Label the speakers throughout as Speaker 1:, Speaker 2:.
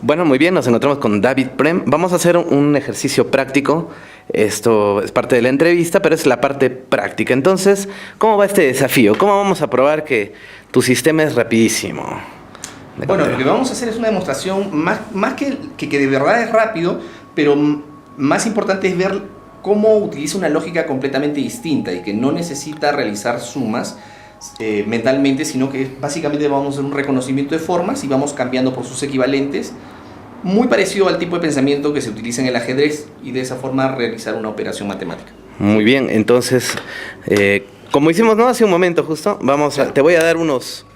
Speaker 1: Bueno, muy bien, nos encontramos con David Prem. Vamos a hacer un ejercicio práctico. Esto es parte de la entrevista, pero es la parte práctica. Entonces, ¿cómo va este desafío? ¿Cómo vamos a probar que tu sistema es rapidísimo?
Speaker 2: Bueno, lo que vamos a hacer es una demostración más que de verdad es rápido, pero más importante es ver cómo utiliza una lógica completamente distinta y que no necesita realizar sumas mentalmente, sino que básicamente vamos a hacer un reconocimiento de formas y vamos cambiando por sus equivalentes, muy parecido al tipo de pensamiento que se utiliza en el ajedrez, y de esa forma realizar una operación matemática.
Speaker 1: Muy bien, entonces, como hicimos hace un momento justo, te voy a dar unos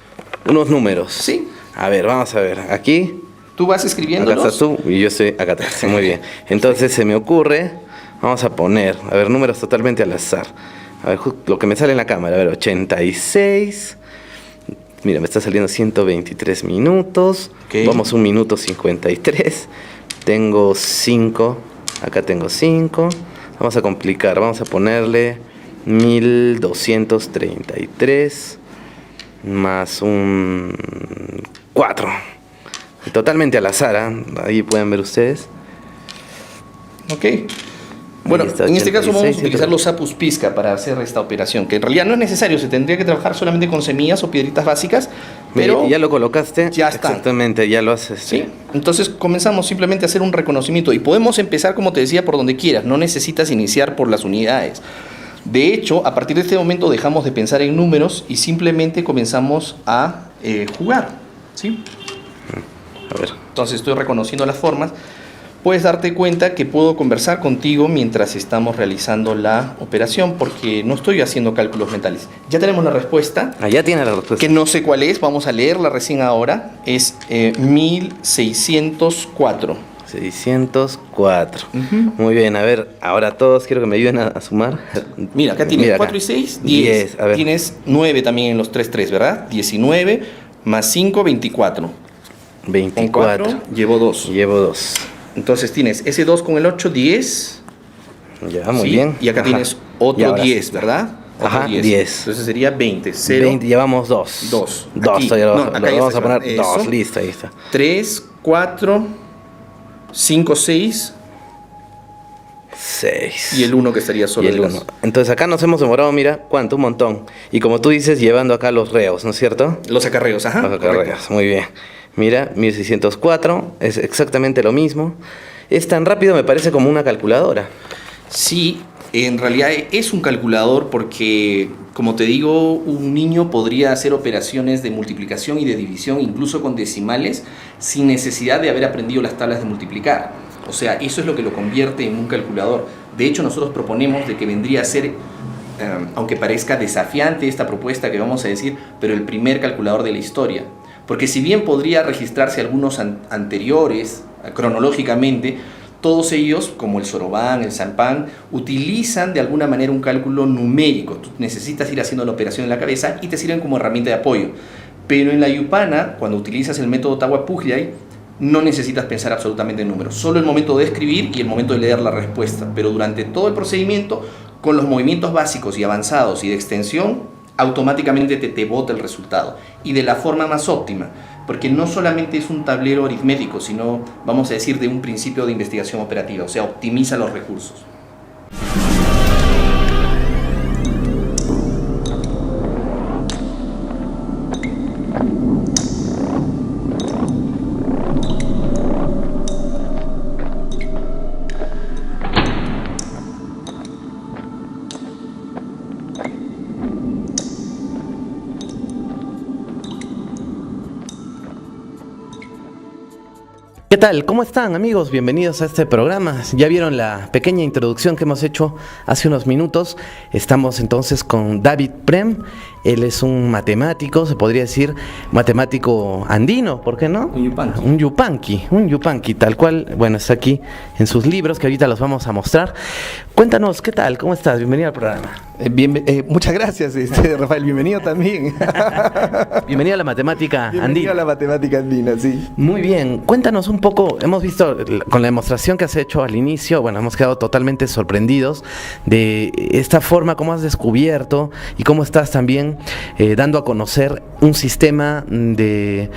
Speaker 1: números.
Speaker 2: Sí.
Speaker 1: A ver, vamos a ver, aquí.
Speaker 2: Tú vas escribiéndolos.
Speaker 1: Acá estás tú y yo estoy acá atrás, muy bien. Entonces se me ocurre, vamos a poner, números totalmente al azar. A ver, lo que me sale en la cámara, 86. Mira, me está saliendo 123 minutos.
Speaker 2: Okay.
Speaker 1: Vamos 1 minuto 53. Tengo 5. Acá tengo 5. Vamos a complicar. Vamos a ponerle 1233 más un 4. Totalmente al azar, ¿eh? Ahí pueden ver ustedes.
Speaker 2: Ok. Bueno, en este caso vamos a utilizar los Apus Pisca para hacer esta operación, que en realidad no es necesario, se tendría que trabajar solamente con semillas o piedritas básicas, pero
Speaker 1: ya lo colocaste.
Speaker 2: Ya está.
Speaker 1: Exactamente, ya lo haces.
Speaker 2: Sí. Entonces comenzamos simplemente a hacer un reconocimiento y podemos empezar, como te decía, por donde quieras, no necesitas iniciar por las unidades. De hecho, a partir de este momento dejamos de pensar en números y simplemente comenzamos a jugar, ¿sí?
Speaker 1: A ver.
Speaker 2: Entonces estoy reconociendo las formas. Puedes darte cuenta que puedo conversar contigo mientras estamos realizando la operación, porque no estoy haciendo cálculos mentales. Ya tenemos la respuesta.
Speaker 1: Ya tiene la respuesta.
Speaker 2: Que no sé cuál es, vamos a leerla recién ahora. Es 1604.
Speaker 1: 604. Muy bien, a ver, ahora todos quiero que me ayuden a sumar.
Speaker 2: Mira, acá tienes 4 y 6, 10. Tienes 9 también en los 3, ¿verdad? 19 más 5, 24.
Speaker 1: 24.
Speaker 2: Con 4, llevo 2.
Speaker 1: Llevo 2.
Speaker 2: Entonces tienes ese 2 con el 8, 10.
Speaker 1: Ya, muy bien.
Speaker 2: Y acá tienes otro 10, ¿verdad?
Speaker 1: Otro 10.
Speaker 2: Entonces sería 20. 0.
Speaker 1: 20, llevamos 2.
Speaker 2: 2.
Speaker 1: 2, vamos a poner 2, listo, ahí está.
Speaker 2: 3, 4, 5, 6.
Speaker 1: 6.
Speaker 2: Y el 1 que estaría solo.
Speaker 1: Y el 1. Entonces acá nos hemos demorado, mira, ¿cuánto? Un montón. Y como tú dices, llevando acá los reos, ¿no es cierto?
Speaker 2: Los acarreos, ajá.
Speaker 1: Los acarreos, correcto. Muy bien. Mira, 1604, es exactamente lo mismo. Es tan rápido, me parece como una calculadora.
Speaker 2: Sí, en realidad es un calculador porque, como te digo, un niño podría hacer operaciones de multiplicación y de división, incluso con decimales, sin necesidad de haber aprendido las tablas de multiplicar. O sea, eso es lo que lo convierte en un calculador. De hecho, nosotros proponemos de que vendría a ser, aunque parezca desafiante esta propuesta que vamos a decir, pero el primer calculador de la historia. Porque si bien podría registrarse algunos anteriores cronológicamente, todos ellos, como el Soroban, el Sanpan, utilizan de alguna manera un cálculo numérico. Tú necesitas ir haciendo la operación en la cabeza y te sirven como herramienta de apoyo. Pero en la Yupana, cuando utilizas el método Tahuapujllay, no necesitas pensar absolutamente en números. Solo el momento de escribir y el momento de leer la respuesta. Pero durante todo el procedimiento, con los movimientos básicos y avanzados y de extensión, automáticamente te bota el resultado, y de la forma más óptima, porque no solamente es un tablero aritmético, sino, vamos a decir, de un principio de investigación operativa, o sea, optimiza los recursos.
Speaker 1: ¿Qué tal? ¿Cómo están, amigos? Bienvenidos a este programa. Ya vieron la pequeña introducción que hemos hecho hace unos minutos. Estamos entonces con David Prem. Él es un matemático, se podría decir matemático andino, ¿por qué no? Un yupanqui, tal cual. Bueno, está aquí en sus libros que ahorita los vamos a mostrar. Cuéntanos, ¿qué tal? ¿Cómo estás? Bienvenido al programa.
Speaker 3: Muchas gracias, Rafael. Bienvenido también.
Speaker 1: Bienvenido a la matemática andina.
Speaker 3: Bienvenido a la matemática andina, sí.
Speaker 1: Muy bien. Cuéntanos un poco. Hemos visto con la demostración que has hecho al inicio, bueno, hemos quedado totalmente sorprendidos de esta forma, cómo has descubierto y cómo estás también también dando a conocer un sistema de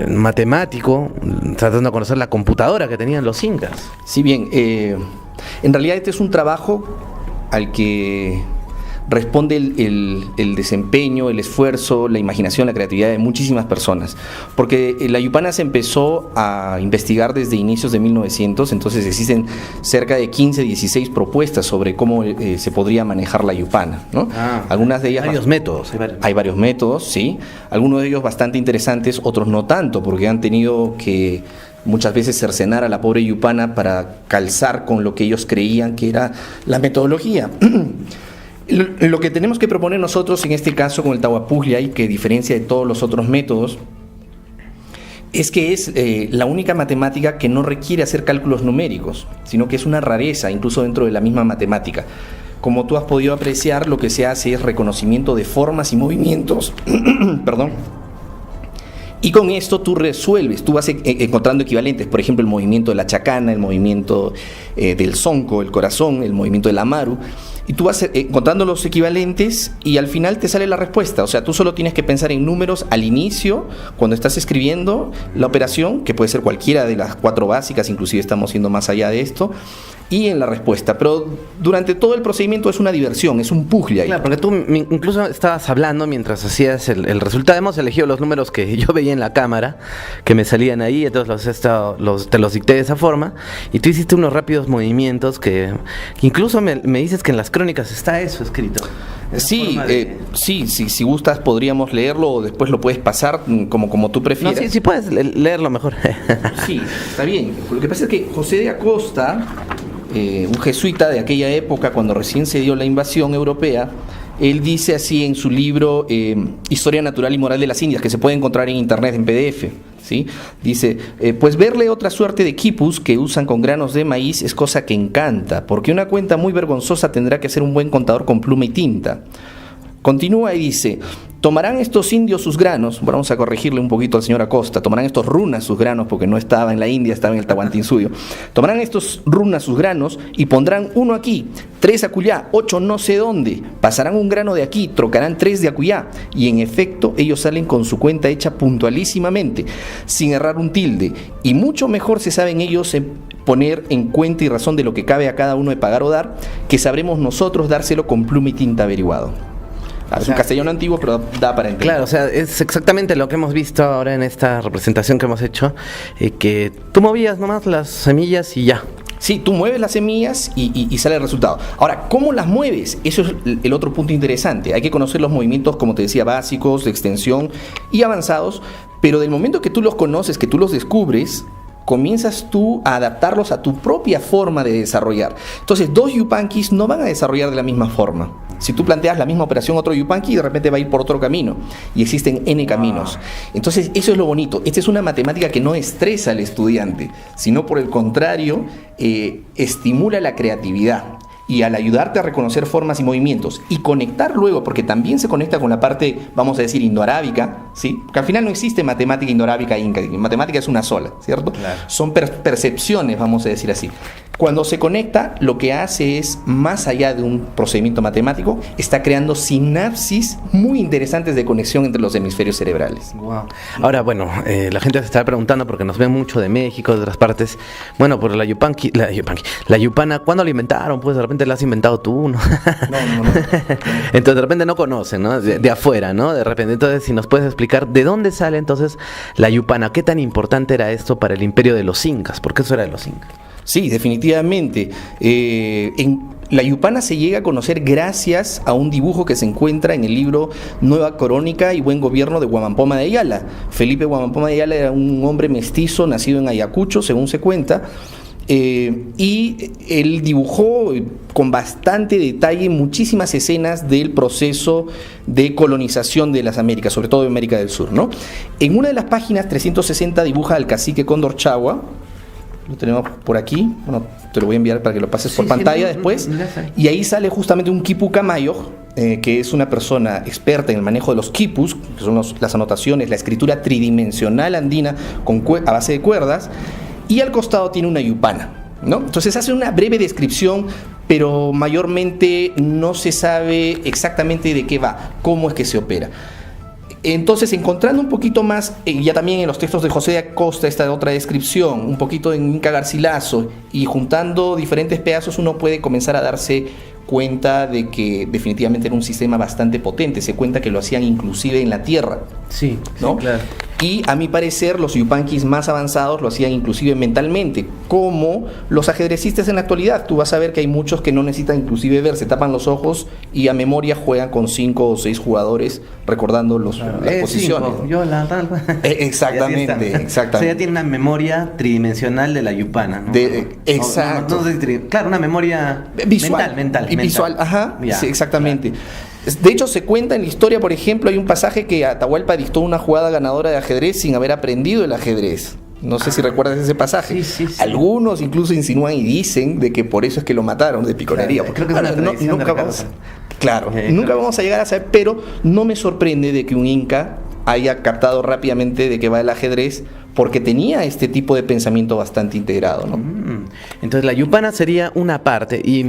Speaker 1: matemático, dando a conocer la computadora que tenían los incas.
Speaker 2: Sí, bien, en realidad este es un trabajo al que responde el desempeño, el esfuerzo, la imaginación, la creatividad de muchísimas personas, porque la Yupana se empezó a investigar desde inicios de 1900, entonces existen cerca de 15, 16 propuestas sobre cómo se podría manejar la Yupana, ¿no? Algunas de ellas... Hay varios métodos, sí, algunos de ellos bastante interesantes, otros no tanto, porque han tenido que muchas veces cercenar a la pobre Yupana para calzar con lo que ellos creían que era la metodología. Lo que tenemos que proponer nosotros en este caso con el Tahuapuglia, que diferencia de todos los otros métodos, es que es la única matemática que no requiere hacer cálculos numéricos, sino que es una rareza incluso dentro de la misma matemática. Como tú has podido apreciar, lo que se hace es reconocimiento de formas y movimientos, perdón. Y con esto tú resuelves, tú vas encontrando equivalentes, por ejemplo el movimiento de la chacana, el movimiento del zonco, el corazón, el movimiento del amaru, y tú vas encontrando los equivalentes y al final te sale la respuesta. O sea, tú solo tienes que pensar en números al inicio, cuando estás escribiendo la operación, que puede ser cualquiera de las 4 básicas, inclusive estamos yendo más allá de esto, y en la respuesta. Pero durante todo el procedimiento es una diversión, es un puzzle ahí.
Speaker 1: Claro, porque tú incluso estabas hablando mientras hacías el resultado. Hemos elegido los números que yo veía en la cámara, que me salían ahí, entonces te los dicté de esa forma, y tú hiciste unos rápidos movimientos que incluso me dices que en las crónicas está eso escrito.
Speaker 2: Sí, si gustas podríamos leerlo o después lo puedes pasar como tú prefieras.
Speaker 1: No, sí puedes leerlo mejor.
Speaker 2: Sí, está bien. Lo que pasa es que José de Acosta, un jesuita de aquella época, cuando recién se dio la invasión europea, él dice así en su libro Historia Natural y Moral de las Indias, que se puede encontrar en internet en PDF, ¿sí? Dice, pues verle otra suerte de quipus que usan con granos de maíz es cosa que encanta, porque una cuenta muy vergonzosa tendrá que ser un buen contador con pluma y tinta. Continúa y dice, tomarán estos indios sus granos, vamos a corregirle un poquito al señor Acosta, tomarán estos runas sus granos, porque no estaba en la India, estaba en el Tahuantinsuyo, tomarán estos runas sus granos y pondrán 1 aquí, 3 acullá, 8 no sé dónde, pasarán un grano de aquí, trocarán 3 de acullá, y en efecto ellos salen con su cuenta hecha puntualísimamente, sin errar un tilde, y mucho mejor se saben ellos poner en cuenta y razón de lo que cabe a cada uno de pagar o dar, que sabremos nosotros dárselo con pluma y tinta averiguado. Es un castellano antiguo, pero da para entender.
Speaker 1: Claro, o sea, es exactamente lo que hemos visto ahora en esta representación que hemos hecho, que tú movías nomás las semillas y ya.
Speaker 2: Sí, tú mueves las semillas y sale el resultado. Ahora, ¿cómo las mueves? Eso es el otro punto interesante. Hay que conocer los movimientos, como te decía, básicos, de extensión y avanzados, pero del momento que tú los conoces, que tú los descubres, comienzas tú a adaptarlos a tu propia forma de desarrollar. Entonces, 2 yupanquis no van a desarrollar de la misma forma. Si tú planteas la misma operación a otro yupanqui, de repente va a ir por otro camino. Y existen N caminos. Entonces, eso es lo bonito. Esta es una matemática que no estresa al estudiante, sino por el contrario, estimula la creatividad. Y al ayudarte a reconocer formas y movimientos y conectar luego, porque también se conecta con la parte, vamos a decir, indoarábica, ¿sí? Porque al final no existe matemática indoarábica e inca, matemática es una sola, ¿cierto? Claro. Son percepciones, vamos a decir así. Cuando se conecta, lo que hace es, más allá de un procedimiento matemático, está creando sinapsis muy interesantes de conexión entre los hemisferios cerebrales.
Speaker 1: Wow. Ahora, bueno, la gente se está preguntando, porque nos ven mucho de México, de otras partes. Bueno, por la Yupana, ¿cuándo la inventaron? Pues de repente la has inventado tú, ¿no? No. Entonces de repente no conocen, ¿no? De afuera, ¿no? De repente, entonces si nos puedes explicar de dónde sale entonces la Yupana, ¿qué tan importante era esto para el imperio de los incas? ¿Por qué eso era de los incas?
Speaker 2: Sí, definitivamente. La Yupana se llega a conocer gracias a un dibujo que se encuentra en el libro Nueva Crónica y Buen Gobierno de Huamampoma de Ayala. Felipe Huamampoma de Ayala era un hombre mestizo nacido en Ayacucho, según se cuenta, y él dibujó con bastante detalle muchísimas escenas del proceso de colonización de las Américas, sobre todo de América del Sur, ¿no? En una de las páginas 360 dibuja al cacique Cóndor Chagua. Lo tenemos por aquí, bueno, te lo voy a enviar para que lo pases por pantalla después, y ahí sale justamente un quipu camayo, que es una persona experta en el manejo de los quipus, que son las anotaciones, la escritura tridimensional andina a base de cuerdas, y al costado tiene una yupana, ¿no? Entonces hace una breve descripción pero mayormente no se sabe exactamente de qué va, cómo es que se opera. Entonces, encontrando un poquito más, ya también en los textos de José de Acosta, esta otra descripción, un poquito en Inca Garcilaso, y juntando diferentes pedazos, uno puede comenzar a darse cuenta de que definitivamente era un sistema bastante potente. Se cuenta que lo hacían inclusive en la tierra.
Speaker 1: Sí,
Speaker 2: ¿no?
Speaker 1: sí, claro.
Speaker 2: Y a mi parecer los yupanquis más avanzados lo hacían inclusive mentalmente, como los ajedrecistas en la actualidad. Tú vas a ver que hay muchos que no necesitan inclusive ver, se tapan los ojos y a memoria juegan con 5 o 6 jugadores recordando las posiciones.
Speaker 1: Cinco, yo la tal.
Speaker 2: Exactamente, exactamente.
Speaker 1: O sea, ya tiene una memoria tridimensional de la yupana, ¿no?
Speaker 2: Exacto.
Speaker 1: Claro, una memoria
Speaker 2: visual,
Speaker 1: mental.
Speaker 2: Visual, ajá,
Speaker 1: Ya,
Speaker 2: sí, exactamente.
Speaker 1: Claro.
Speaker 2: De hecho, se cuenta en la historia, por ejemplo, hay un pasaje que Atahualpa dictó una jugada ganadora de ajedrez sin haber aprendido el ajedrez. No sé si recuerdas ese pasaje.
Speaker 1: Sí.
Speaker 2: Algunos incluso insinúan y dicen de que por eso es que lo mataron, de piconería.
Speaker 1: Claro, creo que es una tradición de Ricardo.
Speaker 2: Claro, nunca vamos a llegar a saber, pero no me sorprende de que un inca haya captado rápidamente de qué va el ajedrez, porque tenía este tipo de pensamiento bastante integrado, ¿no?
Speaker 1: Entonces la yupana sería una parte. Y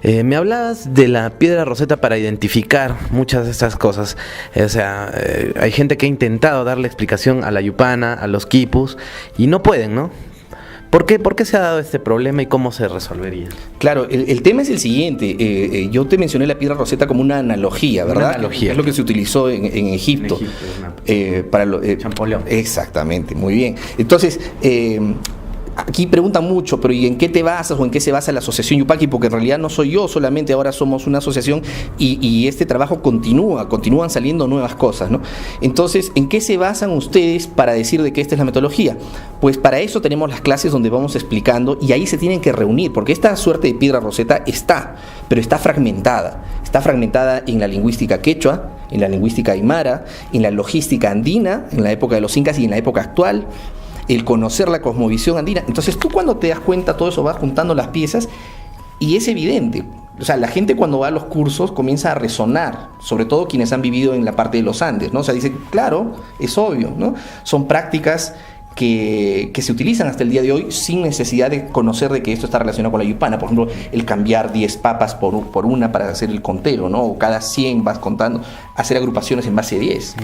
Speaker 1: me hablabas de la piedra roseta para identificar muchas de estas cosas. O sea, hay gente que ha intentado darle explicación a la yupana, a los quipus, y no pueden, ¿no? ¿Por qué se ha dado este problema y cómo se resolvería?
Speaker 2: Claro, el tema es el siguiente. Yo te mencioné la piedra roseta como una analogía, ¿verdad?
Speaker 1: Una analogía.
Speaker 2: Es lo que se utilizó en Egipto. Para
Speaker 1: Champollion.
Speaker 2: Exactamente, muy bien. Entonces, aquí preguntan mucho, pero ¿y en qué te basas o en qué se basa la Asociación Yupanqui? Porque en realidad no soy yo solamente, ahora somos una asociación y este trabajo continúan saliendo nuevas cosas, ¿no? Entonces, ¿en qué se basan ustedes para decir de que esta es la metodología? Pues para eso tenemos las clases donde vamos explicando y ahí se tienen que reunir, porque esta suerte de piedra roseta pero está fragmentada. Está fragmentada en la lingüística quechua, en la lingüística aymara, en la logística andina, en la época de los incas y en la época actual. El conocer la cosmovisión andina. Entonces tú cuando te das cuenta todo eso vas juntando las piezas y es evidente. O sea, la gente cuando va a los cursos comienza a resonar, sobre todo quienes han vivido en la parte de los Andes, ¿no? O sea, dice, claro, es obvio, ¿no? Son prácticas que se utilizan hasta el día de hoy sin necesidad de conocer de que esto está relacionado con la yupana. Por ejemplo, el cambiar 10 papas por una para hacer el conteo, ¿no? O cada 100 vas contando, hacer agrupaciones en base a 10.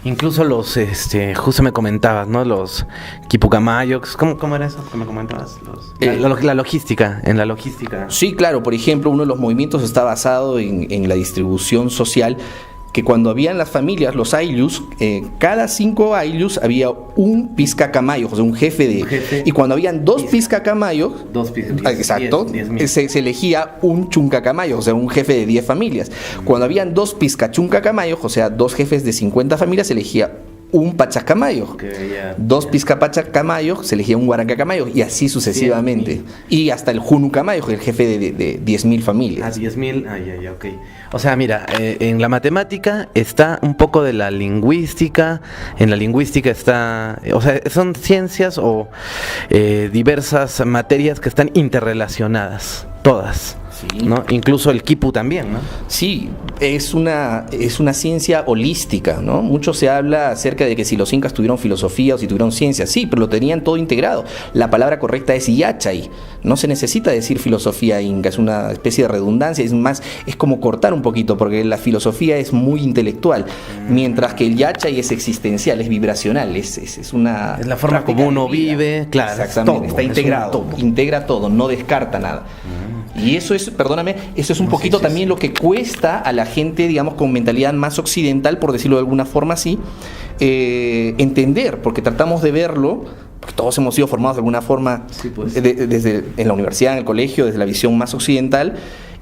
Speaker 1: Incluso los, justo me comentabas, ¿no? Los quipucamayocs, ¿cómo era eso que me comentabas? La logística, en la logística.
Speaker 2: Sí, claro, por ejemplo, uno de los movimientos está basado en la distribución social, que cuando habían las familias, los ayllus, cada 5 ayllus había un pizcacamayo, o sea, un jefe. Y cuando habían 2 pizcacamayos, exacto, 10 se elegía un chuncacamayo, o sea, un jefe de 10 familias. Cuando habían 2 pizcachuncacamayo, o sea, 2 jefes de 50 familias, se elegía un pachacamayo, 2 pizcapachacamayo, se elegía un guarancacamayo y así sucesivamente. Y hasta el junucamayo, el jefe de 10.000 familias.
Speaker 1: 10.000, ok. O sea, mira, en la matemática está un poco de la lingüística, en la lingüística está, o sea, son ciencias o diversas materias que están interrelacionadas, todas. Sí. ¿No? Incluso el quipu también, ¿no?
Speaker 2: Sí, es una ciencia holística, ¿no? Mucho se habla acerca de que si los incas tuvieron filosofía o si tuvieron ciencia, sí, pero lo tenían todo integrado. La palabra correcta es yachay. No se necesita decir filosofía inca, es una especie de redundancia, es más, es como cortar un poquito, porque la filosofía es muy intelectual, mientras que el yachay es existencial, es vibracional, es una...
Speaker 1: Es la forma como uno vive, claro.
Speaker 2: Exactamente, está integrado, integra todo, no descarta nada. Y eso es, perdóname, eso es un poquito también lo que cuesta a la gente, digamos, con mentalidad más occidental, por decirlo de alguna forma así, entender, porque tratamos de verlo, porque todos hemos sido formados de alguna forma, desde en la universidad, en el colegio, desde la visión más occidental,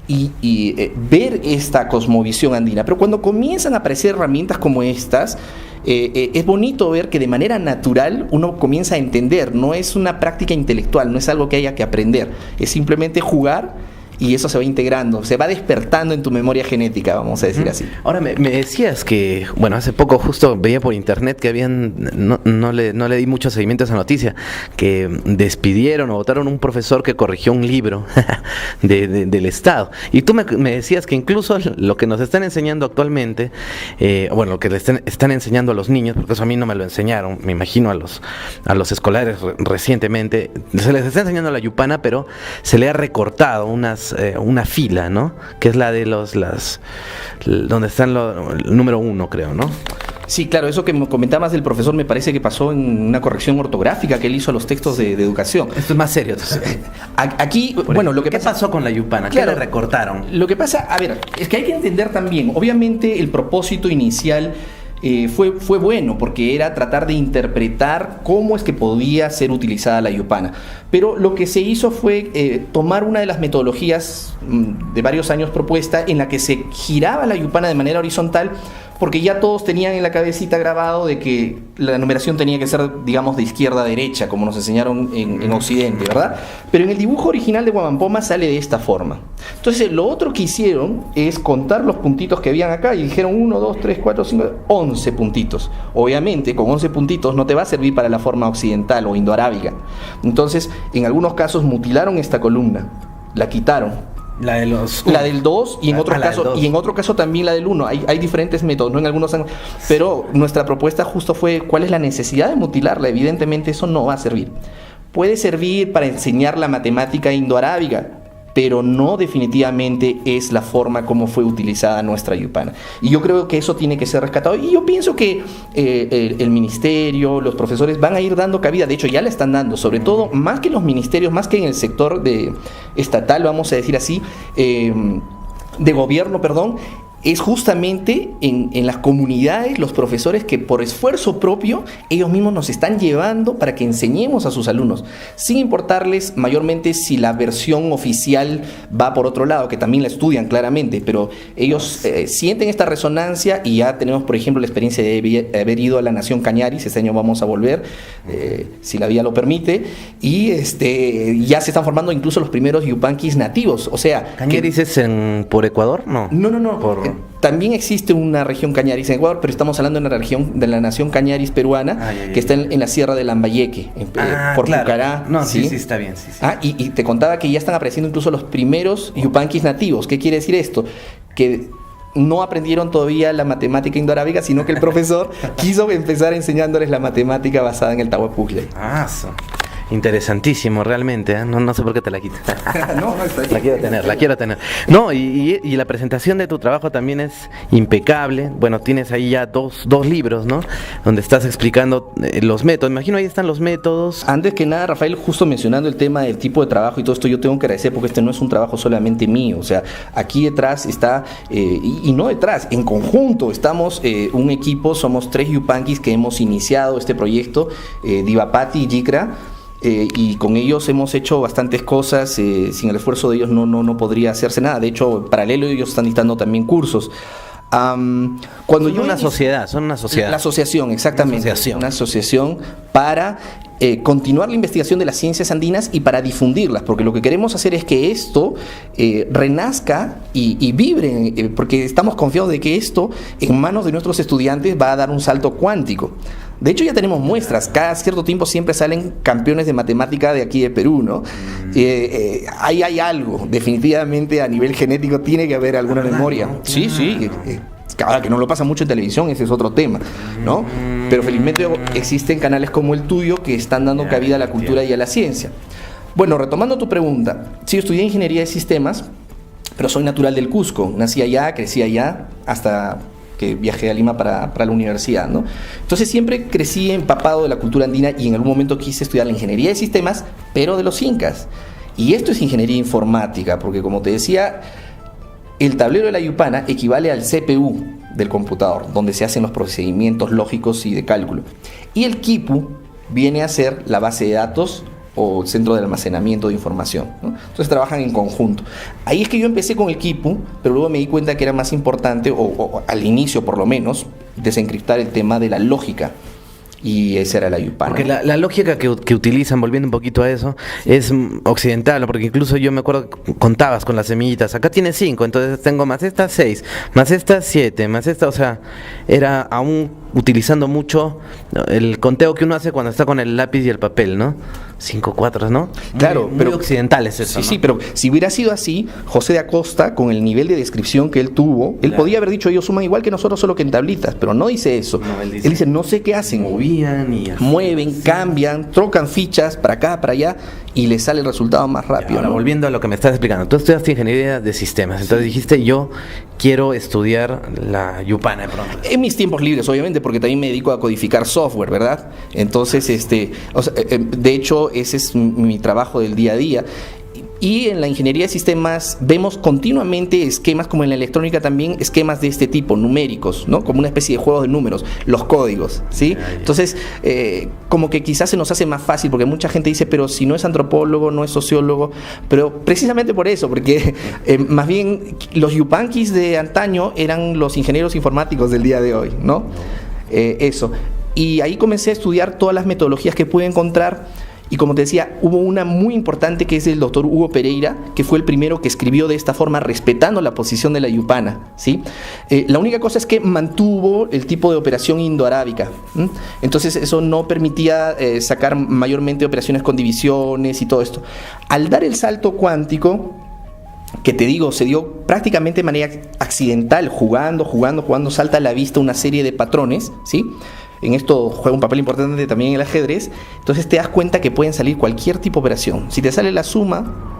Speaker 2: y ver esta cosmovisión andina. Pero cuando comienzan a aparecer herramientas como estas, es bonito ver que de manera natural uno comienza a entender. No es una práctica intelectual, no es algo que haya que aprender, es simplemente jugar y eso se va integrando, se va despertando en tu memoria genética, vamos a decir así.
Speaker 1: Ahora, me decías que, bueno, hace poco justo veía por internet que habían, no le di mucho seguimiento a esa noticia, que despidieron o votaron un profesor que corrigió un libro del Estado. Y tú me decías que incluso lo que nos están enseñando actualmente, bueno, lo que le están enseñando a los niños, porque eso a mí no me lo enseñaron, me imagino a los escolares recientemente, se les está enseñando la yupana, pero se le ha recortado unas una fila, ¿no? Que es la de donde están el número 1, creo, ¿no?
Speaker 2: Sí, claro, eso que me comentabas del profesor me parece que pasó en una corrección ortográfica que él hizo a los textos de educación.
Speaker 1: Esto es más serio.
Speaker 2: Aquí, bueno, lo que
Speaker 1: ¿Qué pasó con la Yupana?
Speaker 2: Claro,
Speaker 1: ¿Qué le recortaron?
Speaker 2: Lo que pasa, a ver, es que hay que entender también, obviamente el propósito inicial fue bueno, porque era tratar de interpretar cómo es que podía ser utilizada la Yupana. Pero lo que se hizo fue tomar una de las metodologías de varios años propuesta, en la que se giraba la Yupana de manera horizontal, porque ya todos tenían en la cabecita grabado de que la numeración tenía que ser, digamos, de izquierda a derecha, como nos enseñaron en Occidente, ¿verdad? Pero en el dibujo original de Huamampoma sale de esta forma. Entonces, lo otro que hicieron es contar los puntitos que habían acá, y dijeron 1, 2, 3, 4, 5, 11 puntitos. Obviamente, con 11 puntitos no te va a servir para la forma occidental o indoarábiga. Entonces, en algunos casos mutilaron esta columna, la quitaron. La del 2 y en otro caso también la del 1. Hay diferentes métodos, ¿no? En algunos, pero nuestra propuesta justo fue cuál es la necesidad de mutilarla. Evidentemente eso no va a servir. Puede servir para enseñar la matemática indoarábiga, pero no definitivamente es la forma como fue utilizada nuestra Yupana. Y yo creo que eso tiene que ser rescatado. Y yo pienso que el ministerio, los profesores van a ir dando cabida. De hecho, ya la están dando, sobre todo, más que los ministerios, más que en el sector estatal, vamos a decir así, de gobierno, perdón. Es justamente en las comunidades, los profesores que por esfuerzo propio ellos mismos nos están llevando para que enseñemos a sus alumnos, sin importarles mayormente si la versión oficial va por otro lado, que también la estudian claramente, pero ellos sienten esta resonancia. Y ya tenemos, por ejemplo, la experiencia de haber ido a la Nación Cañaris. Este año vamos a volver, si la vía lo permite, y ya se están formando incluso los primeros yupanquis nativos. O sea,
Speaker 1: ¿Cañaris es por Ecuador? No.
Speaker 2: También existe una región Cañaris en Ecuador, pero estamos hablando de una región de la Nación Cañaris peruana, que está en la sierra de Lambayeque, por
Speaker 1: claro.
Speaker 2: Pucará.
Speaker 1: No, sí, está bien. Sí.
Speaker 2: Y te contaba que ya están apareciendo incluso los primeros yupanquis nativos. ¿Qué quiere decir esto? Que no aprendieron todavía la matemática indoarábica, sino que el profesor quiso empezar enseñándoles la matemática basada en el Tahuapuglia.
Speaker 1: Interesantísimo, realmente, ¿eh? No sé por qué te la quitas.
Speaker 2: No, está bien.
Speaker 1: La quiero tener. No, y la presentación de tu trabajo también es impecable. Bueno, tienes ahí ya dos libros, ¿no? Donde estás explicando los métodos. Imagino ahí están los métodos.
Speaker 2: Antes que nada, Rafael, justo mencionando el tema del tipo de trabajo y todo esto, yo tengo que agradecer, porque este no es un trabajo solamente mío. O sea, aquí detrás está, y no detrás, en conjunto estamos un equipo, somos 3 yupanquis que hemos iniciado este proyecto, Divapati y Yikra. Y con ellos hemos hecho bastantes cosas. Sin el esfuerzo de ellos no podría hacerse nada. De hecho, en paralelo ellos están dictando también cursos.
Speaker 1: Son una sociedad.
Speaker 2: La asociación, exactamente. Una asociación para continuar la investigación de las ciencias andinas y para difundirlas, porque lo que queremos hacer es que esto renazca y vibre, porque estamos confiados de que esto, en manos de nuestros estudiantes, va a dar un salto cuántico. De hecho, ya tenemos muestras. Cada cierto tiempo siempre salen campeones de matemática de aquí de Perú, ¿no? Ahí hay algo. Definitivamente, a nivel genético, tiene que haber alguna memoria. Sí. Ahora, que no lo pasa mucho en televisión, ese es otro tema, ¿no? Pero felizmente existen canales como el tuyo que están dando cabida a la cultura y a la ciencia. Bueno, retomando tu pregunta. Sí, yo estudié ingeniería de sistemas, pero soy natural del Cusco. Nací allá, crecí allá, hasta que viajé a Lima para la universidad, ¿no? Entonces siempre crecí empapado de la cultura andina, y en algún momento quise estudiar la ingeniería de sistemas, pero de los incas. Y esto es ingeniería informática, porque, como te decía, el tablero de la Yupana equivale al CPU del computador, donde se hacen los procedimientos lógicos y de cálculo. Y el quipu viene a ser la base de datos o centro de almacenamiento de información, ¿no? Entonces trabajan en conjunto. Ahí es que yo empecé con el quipu, pero luego me di cuenta que era más importante, o al inicio por lo menos, desencriptar el tema de la lógica. Y esa era la Yupana.
Speaker 1: Porque la lógica que utilizan, volviendo un poquito a eso, es occidental, porque incluso yo me acuerdo que contabas con las semillitas. Acá tienes 5, entonces tengo más estas 6, más estas 7, más esta, o sea, era aún utilizando mucho el conteo que uno hace cuando está con el lápiz y el papel, ¿no? 5 4, ¿no?
Speaker 2: Claro,
Speaker 1: muy
Speaker 2: pero
Speaker 1: occidentales eso,
Speaker 2: sí,
Speaker 1: ¿no?
Speaker 2: sí, pero si hubiera sido así, José de Acosta, con el nivel de descripción que él tuvo, él
Speaker 1: Claro.
Speaker 2: podía haber dicho, ellos suman igual que nosotros, solo que en tablitas, pero no dice eso.
Speaker 1: No, él
Speaker 2: Él dice, no sé qué hacen.
Speaker 1: movían y así.
Speaker 2: Mueven,
Speaker 1: Sí.
Speaker 2: cambian, trocan fichas para acá, para allá, y les sale el resultado más rápido.
Speaker 1: Ahora,
Speaker 2: ¿no?
Speaker 1: volviendo a lo que me estás explicando, tú estudiaste ingeniería de sistemas, entonces dijiste, yo quiero estudiar la Yupana de pronto.
Speaker 2: En mis tiempos libres, obviamente, porque también me dedico a codificar software, ¿verdad? Entonces, de hecho, ese es mi trabajo del día a día. Y en la ingeniería de sistemas vemos continuamente esquemas, como en la electrónica también, esquemas de este tipo, numéricos, ¿no? Como una especie de juego de números, los códigos, ¿sí?
Speaker 1: Ya.
Speaker 2: Entonces, como que quizás se nos hace más fácil, porque mucha gente dice, pero si no es antropólogo, no es sociólogo, pero precisamente por eso, porque más bien los yupanquis de antaño eran los ingenieros informáticos del día de hoy, ¿no? Eso. Y ahí comencé a estudiar todas las metodologías que pude encontrar. Y como te decía, hubo una muy importante que es el doctor Hugo Pereira, que fue el primero que escribió de esta forma, respetando la posición de la Yupana, ¿sí? La única cosa es que mantuvo el tipo de operación indoarábica. Entonces eso no permitía sacar mayormente operaciones con divisiones y todo esto. Al dar el salto cuántico, que te digo, se dio prácticamente de manera accidental, jugando, salta a la vista una serie de patrones, ¿sí? En esto juega un papel importante también el ajedrez. Entonces te das cuenta que pueden salir cualquier tipo de operación. Si te sale la suma,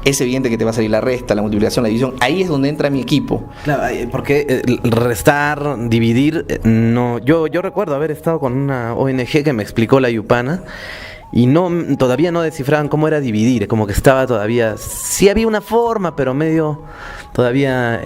Speaker 2: es evidente que te va a salir la resta, la multiplicación, la división. Ahí es donde entra mi equipo.
Speaker 1: Claro, porque restar, dividir, no. Yo recuerdo haber estado con una ONG que me explicó la Yupana y todavía no descifraban cómo era dividir, como que estaba todavía, sí había una forma, pero medio todavía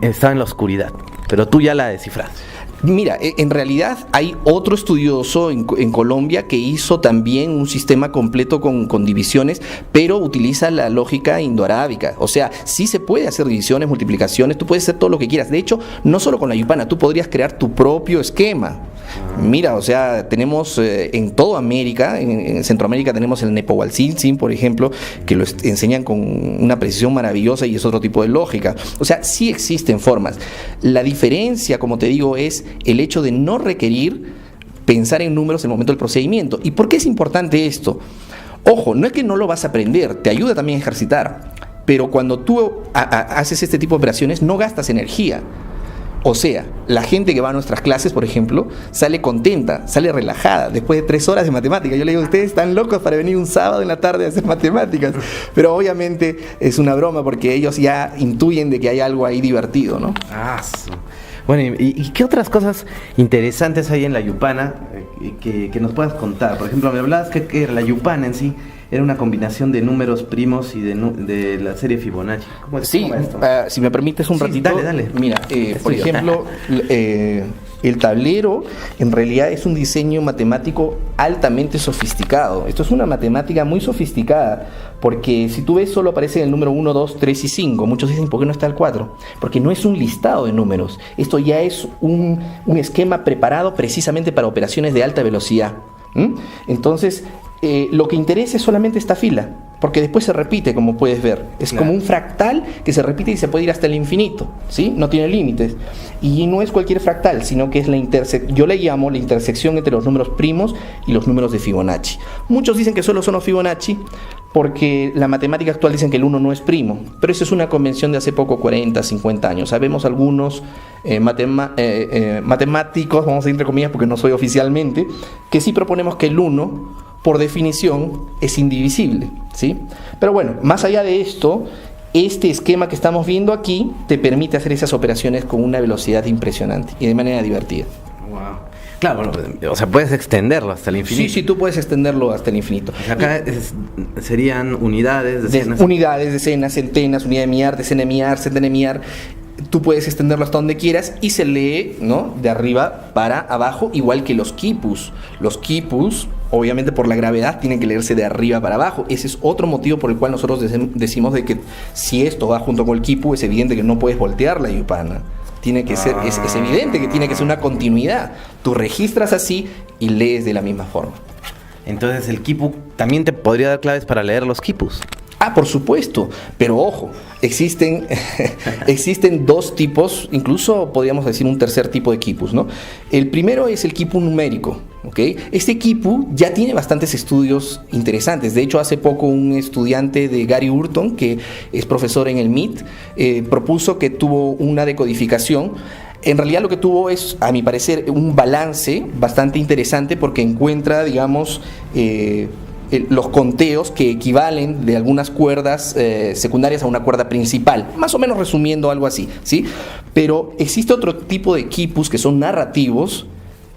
Speaker 1: estaba en la oscuridad. Pero tú ya la descifraste.
Speaker 2: Mira, en realidad hay otro estudioso en Colombia que hizo también un sistema completo con divisiones, pero utiliza la lógica indoarábica. O sea, sí se puede hacer divisiones, multiplicaciones, tú puedes hacer todo lo que quieras. De hecho, no solo con la Yupana, tú podrías crear tu propio esquema. Mira, o sea, tenemos en toda América, en Centroamérica tenemos el Nepohualciltzin, por ejemplo, que lo enseñan con una precisión maravillosa y es otro tipo de lógica. O sea, sí existen formas. La diferencia, como te digo, es el hecho de no requerir pensar en números en el momento del procedimiento. ¿Y por qué es importante esto? Ojo, no es que no lo vas a aprender, te ayuda también a ejercitar, pero cuando tú haces este tipo de operaciones no gastas energía. O sea, la gente que va a nuestras clases, por ejemplo, sale contenta, sale relajada, después de 3 horas de matemáticas. Yo le digo, ustedes están locos para venir un sábado en la tarde a hacer matemáticas. Pero obviamente es una broma porque ellos ya intuyen de que hay algo ahí divertido, ¿no?
Speaker 1: Bueno, ¿y qué otras cosas interesantes hay en la Yupana que nos puedas contar? Por ejemplo, me hablabas que la Yupana en sí era una combinación de números primos y de la serie Fibonacci. ¿Cómo es esto?
Speaker 2: Si me permites un ratito.
Speaker 1: Dale.
Speaker 2: Mira, por ejemplo, el tablero en realidad es un diseño matemático altamente sofisticado. Esto es una matemática muy sofisticada, porque si tú ves solo aparece el número 1, 2, 3 y 5. Muchos dicen, ¿por qué no está el 4? Porque no es un listado de números. Esto ya es un esquema preparado precisamente para operaciones de alta velocidad. Entonces, lo que interesa es solamente esta fila, porque después se repite, como puedes ver. Es como un fractal que se repite y se puede ir hasta el infinito, ¿sí? No tiene límites. Y no es cualquier fractal, sino que es yo le llamo la intersección entre los números primos y los números de Fibonacci. Muchos dicen que solo son los Fibonacci, porque la matemática actual dicen que el 1 no es primo, pero eso es una convención de hace poco, 40, 50 años. Sabemos algunos matemáticos, vamos a decir entre comillas porque no soy oficialmente, que sí proponemos que el 1, por definición, es indivisible, ¿sí? Pero bueno, más allá de esto, este esquema que estamos viendo aquí te permite hacer esas operaciones con una velocidad impresionante y de manera divertida.
Speaker 1: Wow. Claro, o sea, puedes extenderlo hasta el infinito.
Speaker 2: Sí, tú puedes extenderlo hasta el infinito.
Speaker 1: O sea, acá serían unidades, decenas.
Speaker 2: Unidades, decenas, centenas, unidad de millar, decena de millar, centena de millar. Tú puedes extenderlo hasta donde quieras y se lee, ¿no?, de arriba para abajo, igual que los quipus. Los quipus, obviamente por la gravedad, tienen que leerse de arriba para abajo. Ese es otro motivo por el cual nosotros decimos de que si esto va junto con el quipu, es evidente que no puedes voltear la Yupana. Tiene que ser, es evidente que tiene que ser una continuidad. Tú registras así y lees de la misma forma.
Speaker 1: Entonces el quipu también te podría dar claves para leer los quipus.
Speaker 2: Por supuesto, pero ojo, existen 2 tipos, incluso podríamos decir un tercer tipo de quipus, ¿no? El primero es el quipu numérico, ¿ok? Este quipu ya tiene bastantes estudios interesantes. De hecho, hace poco un estudiante de Gary Hurton, que es profesor en el MIT, propuso que tuvo una decodificación. En realidad lo que tuvo es, a mi parecer, un balance bastante interesante porque encuentra, digamos, los conteos que equivalen de algunas cuerdas secundarias a una cuerda principal, más o menos resumiendo algo así, ¿sí? Pero existe otro tipo de quipus que son narrativos,